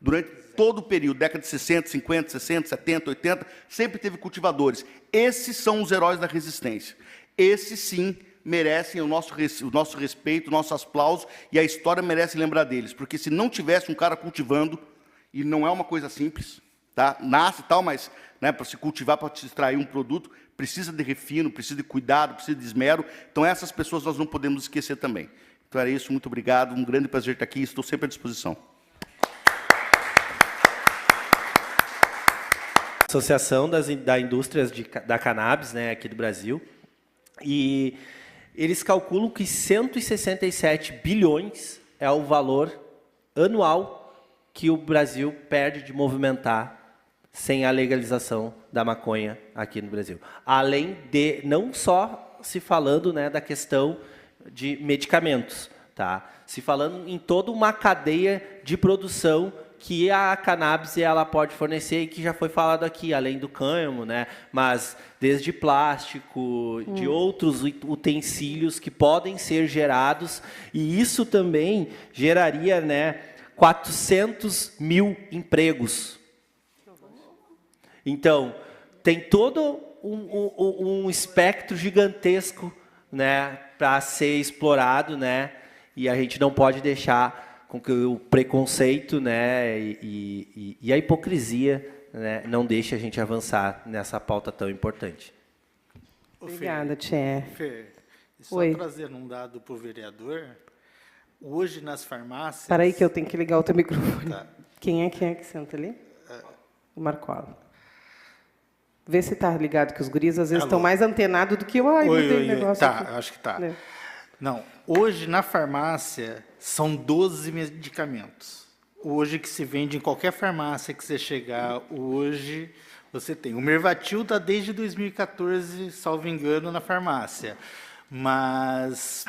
Durante todo o período, década de 60, 50, 60, 70, 80, sempre teve cultivadores. Esses são os heróis da resistência. Esses, sim, merecem o nosso respeito, o nosso aplauso, e a história merece lembrar deles, porque se não tivesse um cara cultivando, e não é uma coisa simples, tá? Nasce e tal, mas, né, para se cultivar, para se extrair um produto, precisa de refino, precisa de cuidado, precisa de esmero. Então, essas pessoas nós não podemos esquecer também. Então, era isso, muito obrigado, um grande prazer estar aqui, estou sempre à disposição. Associação da Indústrias da Cannabis, né, aqui do Brasil, e eles calculam que 167 bilhões é o valor anual que o Brasil perde de movimentar sem a legalização da maconha aqui no Brasil. Além de, não só se falando, né, da questão de medicamentos, tá? Se falando em toda uma cadeia de produção que a cannabis ela pode fornecer e que já foi falado aqui, além do cânhamo, né? Mas desde plástico, de outros utensílios que podem ser gerados, e isso também geraria, né, 400 mil empregos. Então, tem todo um espectro gigantesco, né, para ser explorado, né? E a gente não pode deixar com que o preconceito, né, e a hipocrisia, né, não deixe a gente avançar nessa pauta tão importante. Obrigada, Tchê. Fer, só Oi. trazendo um dado para o vereador, hoje nas farmácias... Espera aí que eu tenho que ligar o teu microfone. Tá. Quem é que senta ali? O Marcola. Vê se está ligado, que os guris às vezes Alô? estão mais antenados do que eu. Ai, mudei o negócio Tá, aqui. acho que tá. É. Não, hoje na farmácia são 12 medicamentos. Hoje que se vende em qualquer farmácia que você chegar, hoje você tem. O Mervatil está desde 2014, salvo engano, na farmácia. Mas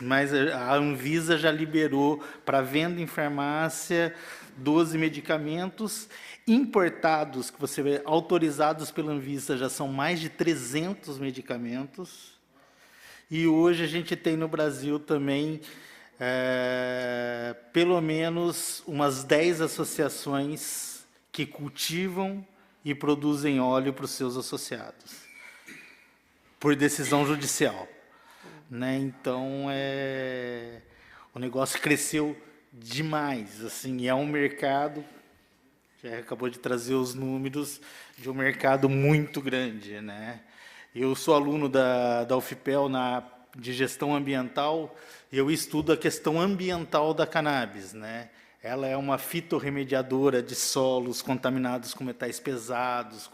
a Anvisa já liberou para venda em farmácia 12 medicamentos importados, que você vê, autorizados pela Anvisa, já são mais de 300 medicamentos. E hoje a gente tem no Brasil também pelo menos umas 10 associações que cultivam e produzem óleo para os seus associados, por decisão judicial. Né? Então, o negócio cresceu demais. Assim, é um mercado, já acabou de trazer os números, de um mercado muito grande. Né? Eu sou aluno da UFPEL de gestão ambiental, e eu estudo a questão ambiental da cannabis. Né? Ela é uma fitorremediadora de solos contaminados com metais pesados,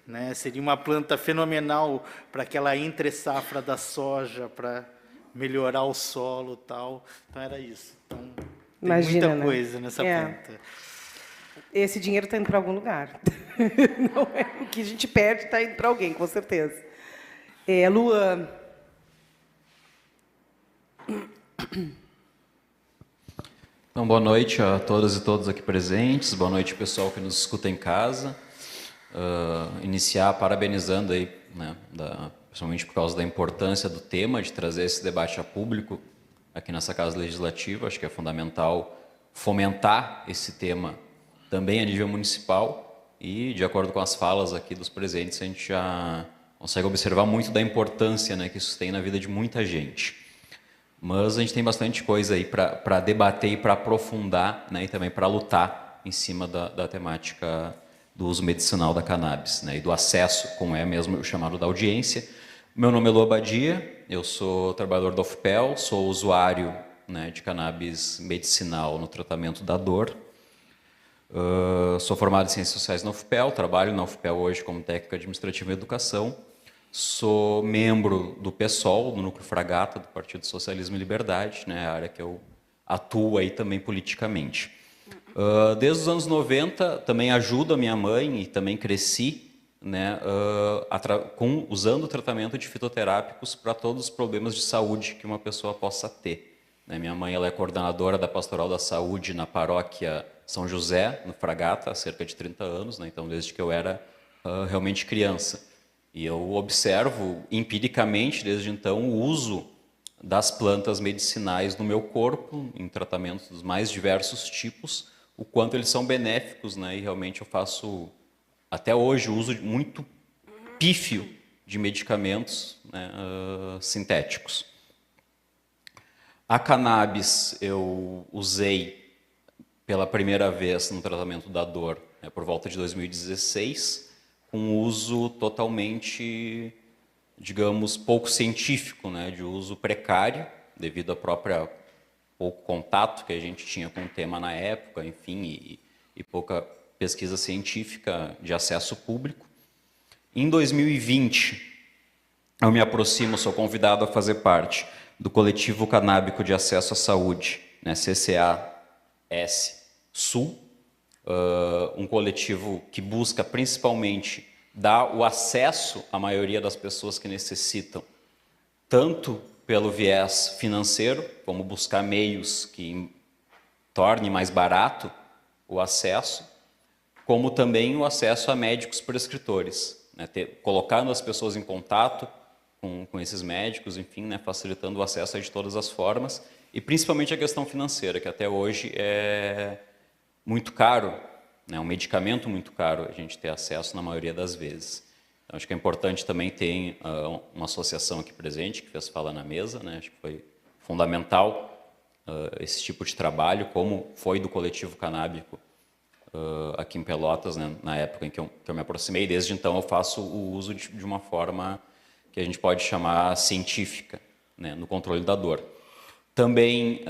né? Seria uma planta fenomenal para aquela entre-safra da soja, para melhorar o solo e tal. Então, era isso. Então, tem Imagina, muita né? coisa nessa planta. Esse dinheiro está indo para algum lugar. Não é o que a gente perde, está indo para alguém, com certeza. Luan. Então, boa noite a todas e todos aqui presentes. Boa noite, pessoal que nos escuta em casa. Iniciar parabenizando aí, né, principalmente por causa da importância do tema, de trazer esse debate a público aqui nessa Casa Legislativa. Acho que é fundamental fomentar esse tema também a nível municipal e, de acordo com as falas aqui dos presentes, a gente já consegue observar muito da importância, né, que isso tem na vida de muita gente. Mas a gente tem bastante coisa aí para debater e para aprofundar, né, e também para lutar em cima da temática do uso medicinal da cannabis, né, e do acesso, como é mesmo o chamado da audiência. Meu nome é Luan Badia, eu sou trabalhador da UFPEL, sou usuário, né, de cannabis medicinal no tratamento da dor. Sou formado em Ciências Sociais na UFPEL, trabalho na UFPEL hoje como técnico administrativo em educação. Sou membro do PSOL, do Núcleo Fragata, do Partido Socialismo e Liberdade, né, a área que eu atuo aí também politicamente. Desde os anos 90, também ajudo a minha mãe e também cresci, né, usando o tratamento de fitoterápicos para todos os problemas de saúde que uma pessoa possa ter. Né, minha mãe ela é coordenadora da Pastoral da Saúde na paróquia São José, no Fragata, há cerca de 30 anos, né, então desde que eu era realmente criança. E eu observo empiricamente, desde então, o uso das plantas medicinais no meu corpo, em tratamentos dos mais diversos tipos, o quanto eles são benéficos, né? E realmente eu faço, até hoje, uso muito pífio de medicamentos, né, sintéticos. A cannabis eu usei pela primeira vez no tratamento da dor, né, por volta de 2016, com uso totalmente, digamos, pouco científico, né, de uso precário, devido à própria pouco contato que a gente tinha com o tema na época, enfim, e pouca pesquisa científica de acesso público. Em 2020, eu me aproximo, sou convidado a fazer parte do Coletivo Canábico de Acesso à Saúde, né, CCAS-Sul, um coletivo que busca principalmente dar o acesso à maioria das pessoas que necessitam, tanto pelo viés financeiro, como buscar meios que tornem mais barato o acesso, como também o acesso a médicos prescritores, né, colocando as pessoas em contato com esses médicos, enfim, né, facilitando o acesso de todas as formas, e principalmente a questão financeira, que até hoje é muito caro, né, um medicamento muito caro a gente ter acesso na maioria das vezes. Então, acho que é importante também ter uma associação aqui presente, que fez fala na mesa, né, acho que foi fundamental esse tipo de trabalho, como foi do Coletivo Canábico aqui em Pelotas, né, na época em que eu me aproximei. Desde então eu faço o uso de uma forma que a gente pode chamar científica, né, no controle da dor. Também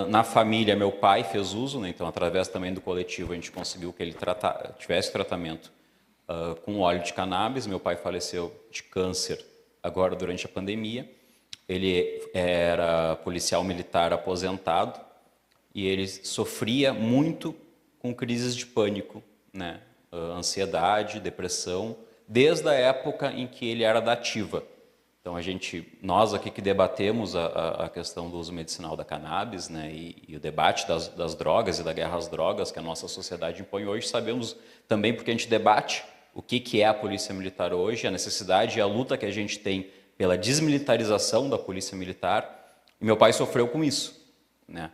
na família meu pai fez uso, né, então através também do coletivo a gente conseguiu que ele tivesse tratamento com óleo de cannabis. Meu pai faleceu de câncer agora durante a pandemia. Ele era policial militar aposentado e ele sofria muito com crises de pânico, né? Ansiedade, depressão, desde a época em que ele era da ativa. Então, nós aqui que debatemos a questão do uso medicinal da cannabis, né? E o debate das drogas e da guerra às drogas que a nossa sociedade impõe hoje, sabemos também porque a gente debate o que é a polícia militar hoje, a necessidade e a luta que a gente tem pela desmilitarização da polícia militar, e meu pai sofreu com isso, né?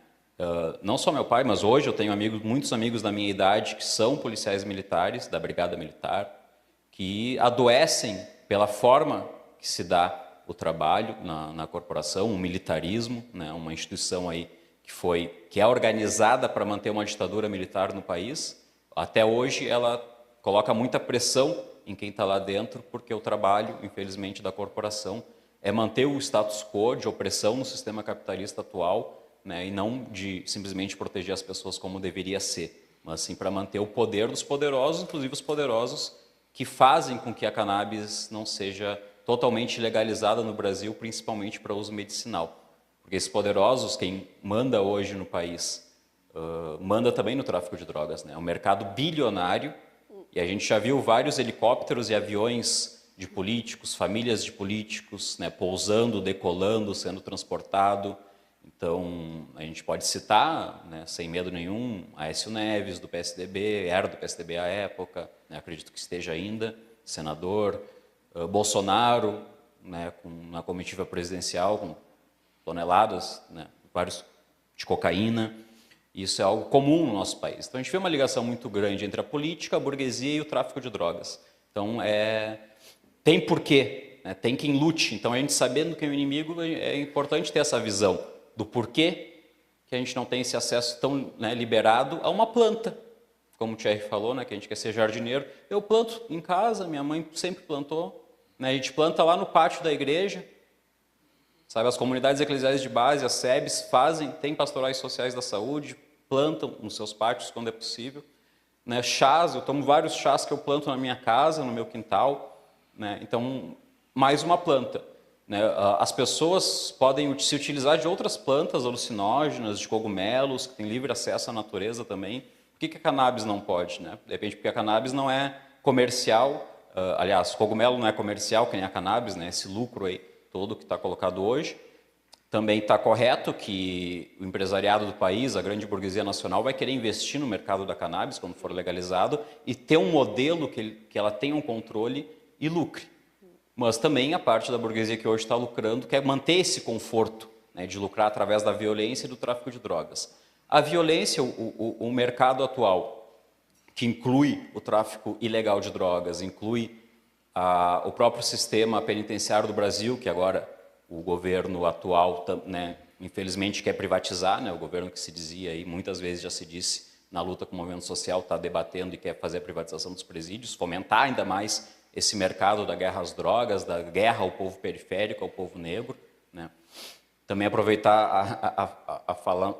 Não só meu pai, mas hoje eu tenho muitos amigos da minha idade que são policiais militares, da Brigada Militar, que adoecem pela forma que se dá o trabalho na corporação, o militarismo, né? Uma instituição aí que é organizada para manter uma ditadura militar no país. Até hoje ela coloca muita pressão em quem está lá dentro, porque o trabalho, infelizmente, da corporação é manter o status quo de opressão no sistema capitalista atual, né, e não de simplesmente proteger as pessoas como deveria ser, mas sim para manter o poder dos poderosos, inclusive os poderosos que fazem com que a cannabis não seja totalmente legalizada no Brasil, principalmente para uso medicinal. Porque esses poderosos, quem manda hoje no país, manda também no tráfico de drogas, né? É um mercado bilionário. E a gente já viu vários helicópteros e aviões de políticos, famílias de políticos, né, pousando, decolando, sendo transportado. Então, a gente pode citar, né, sem medo nenhum, Aécio Neves, do PSDB, era do PSDB à época, né, acredito que esteja ainda, senador, Bolsonaro, né, na comitiva presidencial, com toneladas, né, vários de cocaína. Isso é algo comum no nosso país. Então, a gente vê uma ligação muito grande entre a política, a burguesia e o tráfico de drogas. Então, tem porquê, né? Tem quem lute. Então, a gente sabendo que é o inimigo, é importante ter essa visão do porquê que a gente não tem esse acesso tão, né, liberado a uma planta. Como o Thierry falou, né, que a gente quer ser jardineiro. Eu planto em casa, minha mãe sempre plantou. Né? A gente planta lá no pátio da igreja. Sabe, as comunidades eclesiais de base, as SEBs, tem pastorais sociais da saúde, plantam nos seus pátios quando é possível. Né, chás, eu tomo vários chás que eu planto na minha casa, no meu quintal. Né, então, mais uma planta. Né, as pessoas podem se utilizar de outras plantas alucinógenas, de cogumelos, que têm livre acesso à natureza também. Por que a cannabis não pode? Né? De repente, porque a cannabis não é comercial. Aliás, o cogumelo não é comercial, que nem a cannabis, né, esse lucro aí todo que está colocado hoje. Também está correto que o empresariado do país, a grande burguesia nacional, vai querer investir no mercado da cannabis quando for legalizado e ter um modelo que ela tenha um controle e lucre. Mas também a parte da burguesia que hoje está lucrando quer manter esse conforto, né, de lucrar através da violência e do tráfico de drogas. A violência, o mercado atual, que inclui o tráfico ilegal de drogas, inclui o próprio sistema penitenciário do Brasil, que agora o governo atual, né, infelizmente, quer privatizar, né, o governo que se dizia aí, muitas vezes já se disse, na luta com o movimento social, está debatendo e quer fazer a privatização dos presídios, fomentar ainda mais esse mercado da guerra às drogas, da guerra ao povo periférico, ao povo negro. Né. Também aproveitar,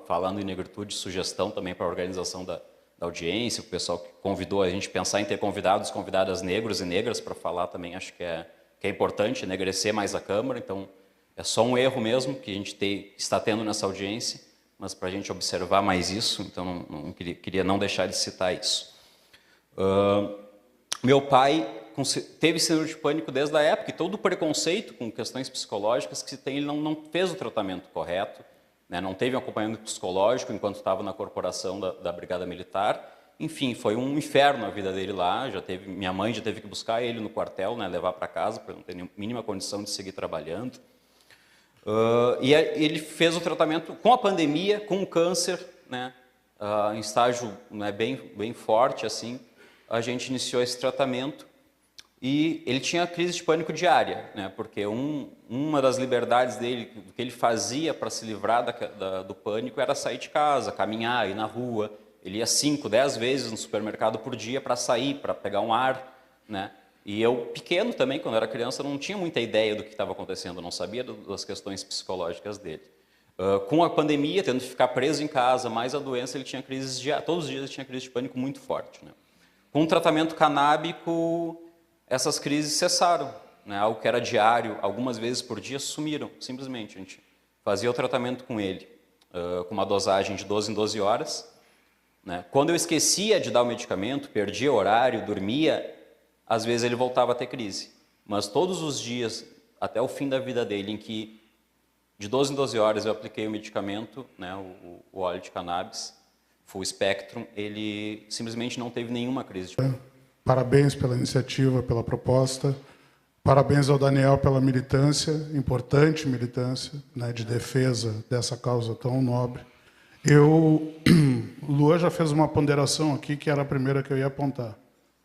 falando em negritude, sugestão também para a organização da audiência, o pessoal que convidou a gente pensar em ter convidadas negros e negras para falar também, acho que é importante enegrecer mais a Câmara. Então, é só um erro mesmo que a gente está tendo nessa audiência, mas para a gente observar mais isso, então queria não deixar de citar isso. Meu pai teve síndrome de pânico desde a época, e todo o preconceito com questões psicológicas que se tem, ele não fez o tratamento correto, né, não teve um acompanhamento psicológico enquanto estava na corporação da Brigada Militar, Enfim, foi um inferno a vida dele lá. Minha mãe já teve que buscar ele no quartel, né, levar para casa, para não ter mínima condição de seguir trabalhando. E ele fez o tratamento com a pandemia, com o câncer, né, em estágio, né, bem forte, assim. A gente iniciou esse tratamento e ele tinha crise de pânico diária, né, porque uma das liberdades dele, do que ele fazia para se livrar do pânico, era sair de casa, caminhar, ir na rua. Ele ia 5, 10 vezes no supermercado por dia para sair, para pegar um ar, né? E eu, pequeno também, quando era criança, não tinha muita ideia do que estava acontecendo, não sabia das questões psicológicas dele. Com a pandemia, tendo que ficar preso em casa, mais a doença, ele tinha crises todos os dias ele tinha crise de pânico muito forte, né? Com o tratamento canábico, essas crises cessaram, né? Algo que era diário, algumas vezes por dia, sumiram, simplesmente. A gente fazia o tratamento com ele, com uma dosagem de 12 em 12 horas. Né? Quando eu esquecia de dar o medicamento, perdia horário, dormia, às vezes ele voltava a ter crise. Mas todos os dias, até o fim da vida dele, em que de 12 em 12 horas eu apliquei o medicamento, né, o óleo de cannabis, full spectrum, ele simplesmente não teve nenhuma crise. Parabéns pela iniciativa, pela proposta. Parabéns ao Daniel pela militância, importante militância, né, de defesa dessa causa tão nobre. O Luan já fez uma ponderação aqui, que era a primeira que eu ia apontar.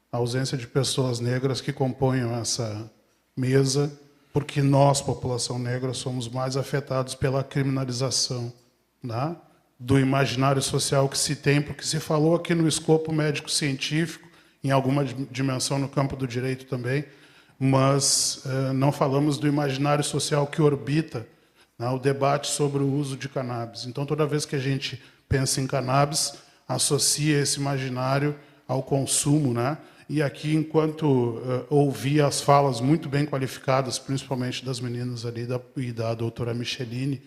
A ausência de pessoas negras que compõem essa mesa, porque nós, população negra, somos mais afetados pela criminalização, né, do imaginário social que se tem, porque se falou aqui no escopo médico-científico, em alguma dimensão no campo do direito também, mas não falamos do imaginário social que orbita, né, o debate sobre o uso de cannabis. Então, toda vez que a gente pensa em cannabis, associa esse imaginário ao consumo, né? E aqui, enquanto ouvi as falas muito bem qualificadas, principalmente das meninas ali e da doutora Micheline,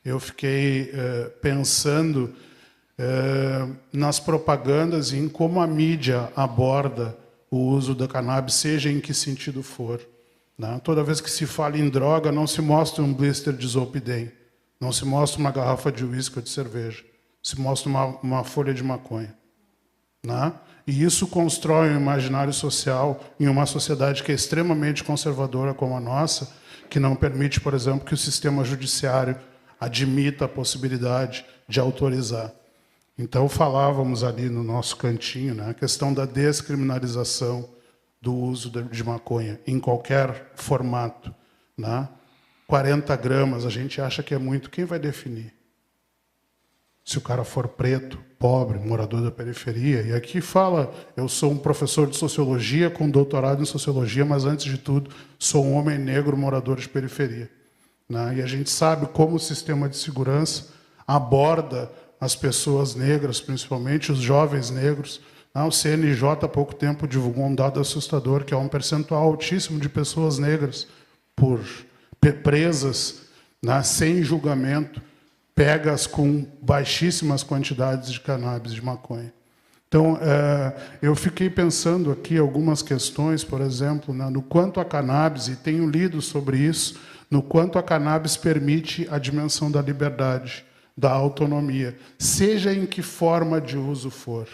eu fiquei pensando nas propagandas e em como a mídia aborda o uso da cannabis, seja em que sentido for. Né? Toda vez que se fala em droga, não se mostra um blister de Zolpidem, não se mostra uma garrafa de uísque ou de cerveja, se mostra uma folha de maconha. Né? E isso constrói um imaginário social em uma sociedade que é extremamente conservadora como a nossa, que não permite, por exemplo, que o sistema judiciário admita a possibilidade de autorizar. Então, falávamos ali no nosso cantinho, né, a questão da descriminalização do uso de maconha, em qualquer formato. Né? 40 gramas, a gente acha que é muito. Quem vai definir? Se o cara for preto, pobre, morador da periferia. E aqui fala, eu sou um professor de sociologia com doutorado em sociologia, mas, antes de tudo, sou um homem negro morador de periferia. Né? E a gente sabe como o sistema de segurança aborda as pessoas negras, principalmente os jovens negros. O CNJ, há pouco tempo, divulgou um dado assustador, que é um percentual altíssimo de pessoas negras presas, né, sem julgamento, pegas com baixíssimas quantidades de cannabis, de maconha. Então, eu fiquei pensando aqui algumas questões, por exemplo, né, no quanto a cannabis, e tenho lido sobre isso, no quanto a cannabis permite a dimensão da liberdade, da autonomia, seja em que forma de uso for.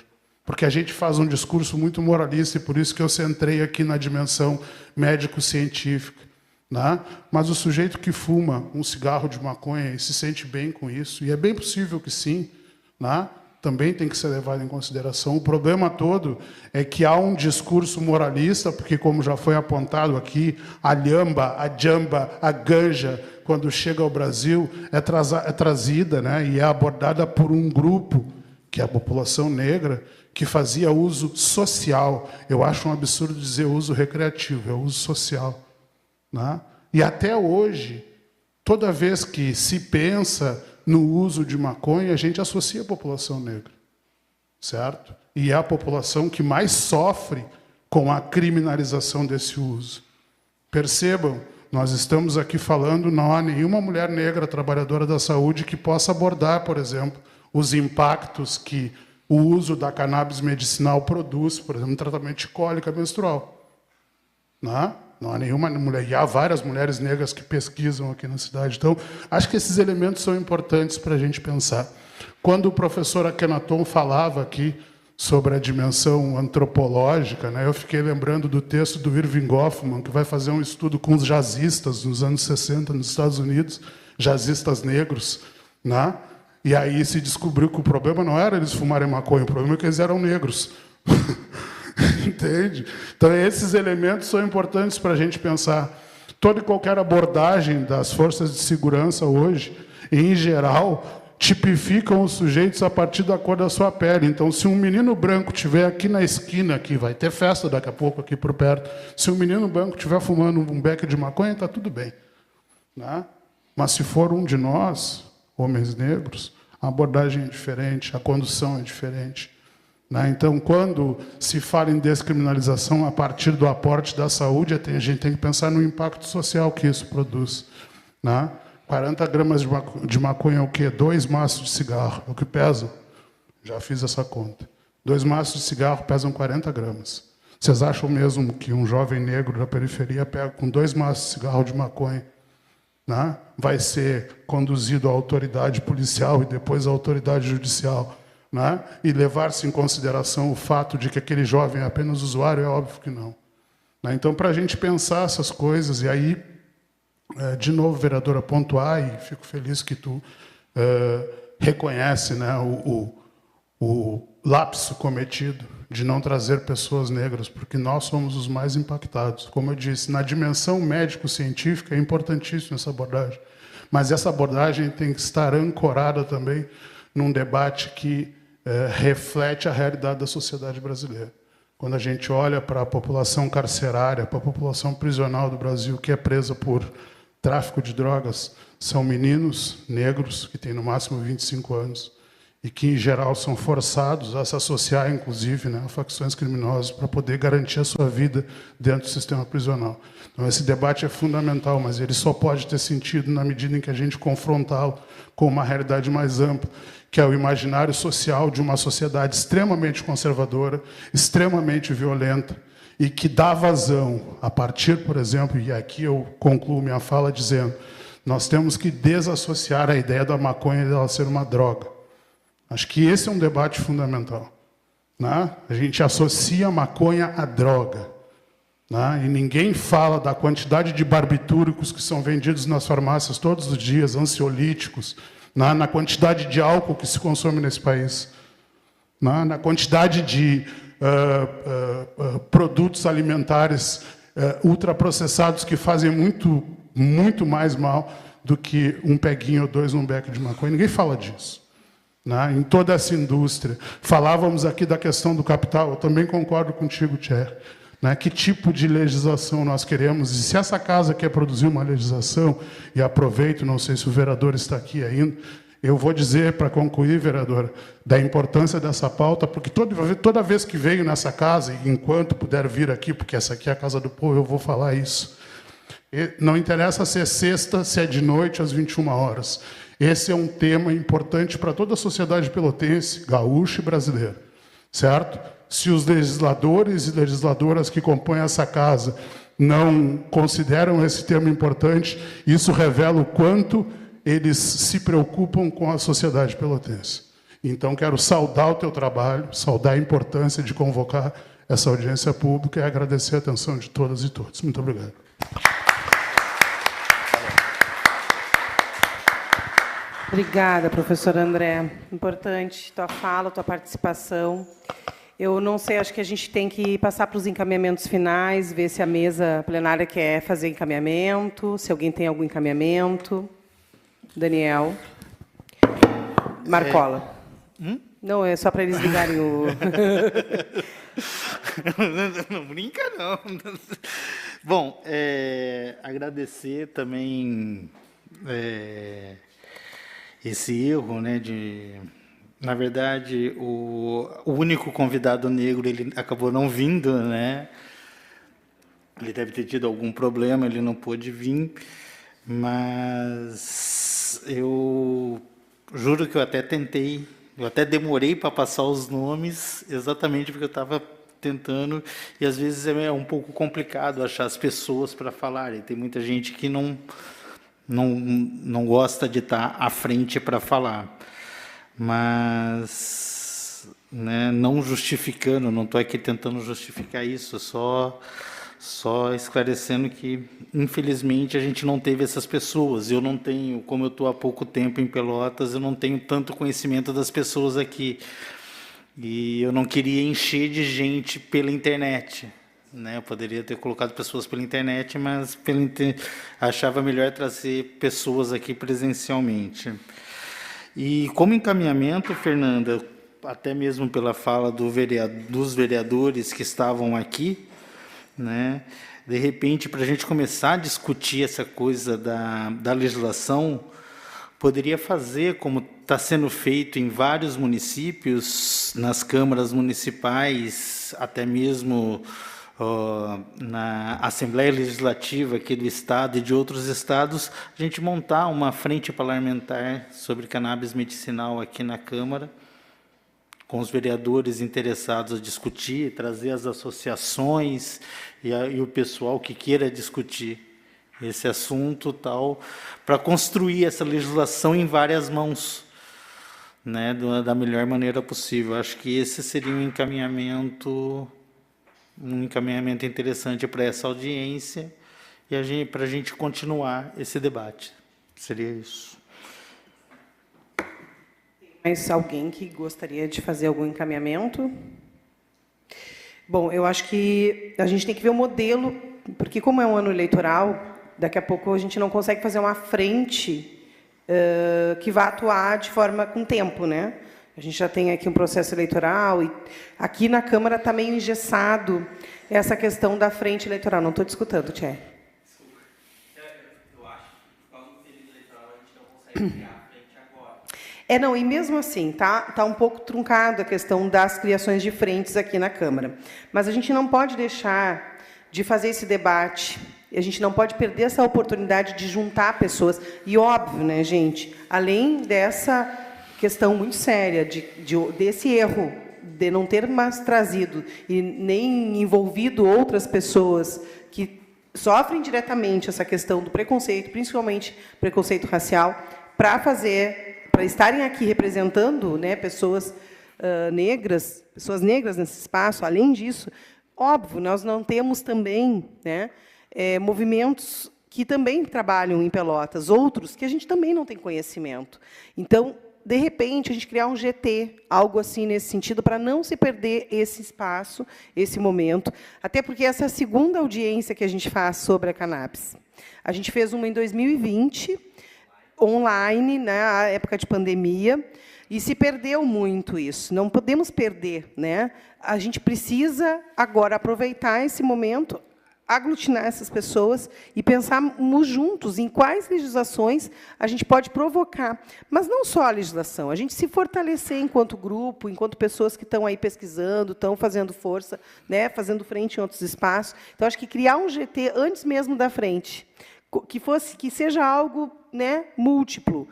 Porque a gente faz um discurso muito moralista, e por isso que eu centrei aqui na dimensão médico-científica. Né? Mas o sujeito que fuma um cigarro de maconha e se sente bem com isso, e é bem possível que sim, né? Também tem que ser levado em consideração. O problema todo é que há um discurso moralista, porque, como já foi apontado aqui, a lhamba, a jamba, a ganja, quando chega ao Brasil, é trazida, né, e é abordada por um grupo, que é a população negra, que fazia uso social. Eu acho um absurdo dizer uso recreativo, é uso social. Né? E até hoje, toda vez que se pensa no uso de maconha, a gente associa a população negra, certo? E é a população que mais sofre com a criminalização desse uso. Percebam, nós estamos aqui falando, não há nenhuma mulher negra trabalhadora da saúde que possa abordar, por exemplo, os impactos que o uso da cannabis medicinal produz, por exemplo, no tratamento de cólica menstrual. Não há nenhuma mulher, e há várias mulheres negras que pesquisam aqui na cidade. Então, acho que esses elementos são importantes para a gente pensar. Quando o professor Akhenaton falava aqui sobre a dimensão antropológica, né? Eu fiquei lembrando do texto do Irving Goffman, que vai fazer um estudo com os jazzistas nos anos 60 nos Estados Unidos, jazzistas negros, né? E aí se descobriu que o problema não era eles fumarem maconha, o problema é que eles eram negros. Entende? Então, esses elementos são importantes para a gente pensar. Toda e qualquer abordagem das forças de segurança hoje, em geral, tipificam os sujeitos a partir da cor da sua pele. Então, se um menino branco estiver aqui na esquina, aqui vai ter festa daqui a pouco, aqui por perto, se um menino branco estiver fumando um beck de maconha, está tudo bem. Né? Mas se for um de nós, homens negros, a abordagem é diferente, a condução é diferente. Né? Então, quando se fala em descriminalização a partir do aporte da saúde, a gente tem que pensar no impacto social que isso produz. Né? 40 gramas de maconha é o quê? 2 maços de cigarro. É o que pesam? Já fiz essa conta. 2 maços de cigarro pesam 40 gramas. Vocês acham mesmo que um jovem negro da periferia pega com 2 maços de cigarro de maconha, né? Vai ser conduzido à autoridade policial e depois à autoridade judicial, né? E levar-se em consideração o fato de que aquele jovem é apenas usuário? É óbvio que não. Né? Então, para a gente pensar essas coisas, e aí, de novo, vereadora, pontuar, e fico feliz que tu reconhece, né, o lapso cometido de não trazer pessoas negras, porque nós somos os mais impactados. Como eu disse, na dimensão médico-científica é importantíssima essa abordagem, mas essa abordagem tem que estar ancorada também num debate que reflete a realidade da sociedade brasileira. Quando a gente olha para a população carcerária, para a população prisional do Brasil, que é presa por tráfico de drogas, são meninos negros, que têm no máximo 25 anos, e que, em geral, são forçados a se associar, inclusive, né, a facções criminosas para poder garantir a sua vida dentro do sistema prisional. Então, esse debate é fundamental, mas ele só pode ter sentido na medida em que a gente confrontá-lo com uma realidade mais ampla, que é o imaginário social de uma sociedade extremamente conservadora, extremamente violenta, e que dá vazão a partir, por exemplo, e aqui eu concluo minha fala dizendo, nós temos que desassociar a ideia da maconha dela ser uma droga. Acho que esse é um debate fundamental. Né? A gente associa a maconha à droga. Né? E ninguém fala da quantidade de barbitúricos que são vendidos nas farmácias todos os dias, ansiolíticos, né? Na quantidade de álcool que se consome nesse país, né? Na quantidade de produtos alimentares ultraprocessados que fazem muito mais mal do que um peguinho ou 2 num beco de maconha. Ninguém fala disso. Né? Em toda essa indústria. Falávamos aqui da questão do capital, eu também concordo contigo, Thierry. Né? Que tipo de legislação nós queremos? E se essa casa quer produzir uma legislação, e aproveito, não sei se o vereador está aqui ainda, eu vou dizer, para concluir, vereadora, da importância dessa pauta, porque toda vez que venho nessa casa, e enquanto puder vir aqui, porque essa aqui é a Casa do Povo, eu vou falar isso. Não interessa se é sexta, se é de noite, às 21 horas. Esse é um tema importante para toda a sociedade pelotense, gaúcha e brasileira. Certo? Se os legisladores e legisladoras que compõem essa casa não consideram esse tema importante, isso revela o quanto eles se preocupam com a sociedade pelotense. Então, quero saudar o teu trabalho, saudar a importância de convocar essa audiência pública e agradecer a atenção de todas e todos. Muito obrigado. Obrigada, professor André. Importante tua fala, tua participação. Eu não sei, acho que a gente tem que passar para os encaminhamentos finais, ver se a mesa plenária quer fazer encaminhamento, se alguém tem algum encaminhamento. Daniel. Marcola. Não, é só para eles ligarem o... Não brinca, não. Bom, agradecer também esse erro, né, na verdade, o único convidado negro, ele acabou não vindo, né? Ele deve ter tido algum problema, ele não pôde vir, mas eu juro que eu até tentei, eu até demorei para passar os nomes, exatamente porque eu estava tentando, e às vezes é um pouco complicado achar as pessoas para falarem. Tem muita gente que não gosta de estar à frente para falar. Mas né, não justificando, não estou aqui tentando justificar isso, só esclarecendo que, infelizmente, a gente não teve essas pessoas. Eu não tenho, como eu estou há pouco tempo em Pelotas, eu não tenho tanto conhecimento das pessoas aqui. E eu não queria encher de gente pela internet, né? Eu poderia ter colocado pessoas pela internet, mas achava melhor trazer pessoas aqui presencialmente. E como encaminhamento, Fernanda, até mesmo pela fala dos vereadores que estavam aqui, né? De repente, para a gente começar a discutir essa coisa da legislação, poderia fazer, como está sendo feito em vários municípios, nas câmaras municipais, até mesmo na Assembleia Legislativa aqui do Estado e de outros estados, a gente montar uma frente parlamentar sobre cannabis medicinal aqui na Câmara, com os vereadores interessados a discutir, trazer as associações e o pessoal que queira discutir esse assunto, tal, para construir essa legislação em várias mãos, né, da melhor maneira possível. Acho que esse seria um encaminhamento interessante para essa audiência e para a gente continuar esse debate. Seria isso. Mais alguém que gostaria de fazer algum encaminhamento? Bom, eu acho que a gente tem que ver o modelo, porque como é um ano eleitoral, daqui a pouco a gente não consegue fazer uma frente que vá atuar de forma com tempo, né? A gente já tem aqui um processo eleitoral e aqui na Câmara está meio engessado essa questão da frente eleitoral. Não estou te escutando, Thierry. Eu acho que por causa do período eleitoral a gente não consegue criar a frente agora. Não, e mesmo assim, tá um pouco truncado a questão das criações de frentes aqui na Câmara. Mas a gente não pode deixar de fazer esse debate, a gente não pode perder essa oportunidade de juntar pessoas. E óbvio, né, gente, além dessa questão muito séria desse erro de não ter mais trazido e nem envolvido outras pessoas que sofrem diretamente essa questão do preconceito, principalmente preconceito racial, para estarem aqui representando, né, pessoas negras nesse espaço. Além disso, óbvio, nós não temos também, né, movimentos que também trabalham em Pelotas, outros que a gente também não tem conhecimento. Então, de repente, a gente criar um GT, algo assim nesse sentido, para não se perder esse espaço, esse momento, até porque essa é a segunda audiência que a gente faz sobre a cannabis. A gente fez uma em 2020, online, na época de pandemia, e se perdeu muito isso. Não podemos perder, né? A gente precisa agora aproveitar esse momento, aglutinar essas pessoas e pensarmos juntos em quais legislações a gente pode provocar. Mas não só a legislação, a gente se fortalecer enquanto grupo, enquanto pessoas que estão aí pesquisando, estão fazendo força, né, fazendo frente em outros espaços. Então, acho que criar um GT antes mesmo da frente, que seja algo, né, múltiplo,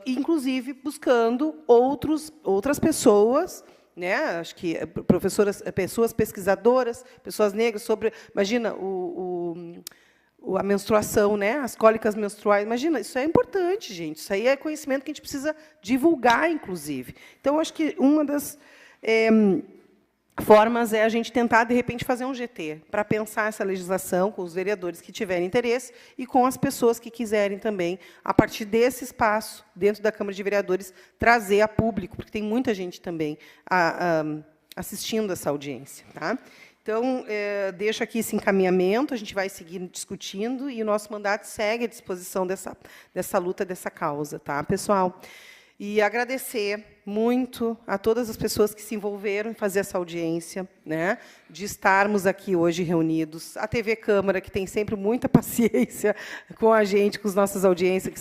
inclusive buscando outras pessoas, né? Acho que professoras, pessoas pesquisadoras, pessoas negras sobre, imagina a menstruação, né? As cólicas menstruais. Imagina, isso é importante, gente. Isso aí é conhecimento que a gente precisa divulgar, inclusive. Então, acho que uma das formas é a gente tentar, de repente, fazer um GT para pensar essa legislação com os vereadores que tiverem interesse e com as pessoas que quiserem também, a partir desse espaço, dentro da Câmara de Vereadores, trazer a público, porque tem muita gente também assistindo essa audiência. Tá? Então, deixo aqui esse encaminhamento, a gente vai seguir discutindo e o nosso mandato segue à disposição dessa luta, dessa causa. Tá, pessoal? E agradecer muito a todas as pessoas que se envolveram em fazer essa audiência, né, de estarmos aqui hoje reunidos. A TV Câmara, que tem sempre muita paciência com a gente, com as nossas audiências, que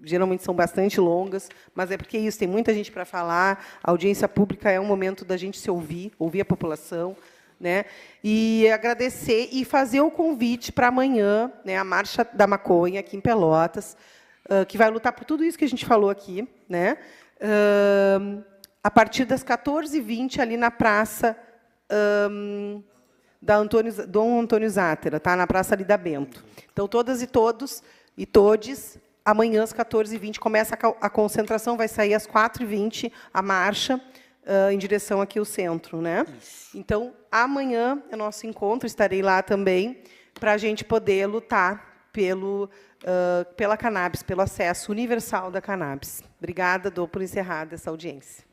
geralmente são bastante longas, mas é porque isso, tem muita gente para falar. A audiência pública é um momento da gente se ouvir a população. Né, e agradecer e fazer o convite para amanhã, né, a Marcha da Maconha, aqui em Pelotas, que vai lutar por tudo isso que a gente falou aqui, né? A partir das 14h20, ali na praça Dom Antônio Zátera, tá? Na praça ali da Bento. Então, todas e todos e todes, amanhã às 14h20 começa a concentração, vai sair às 4h20 a marcha em direção aqui ao centro, né? Então, amanhã é nosso encontro, estarei lá também, para a gente poder lutar pela cannabis, pelo acesso universal da cannabis. Obrigada, dou por encerrada essa audiência.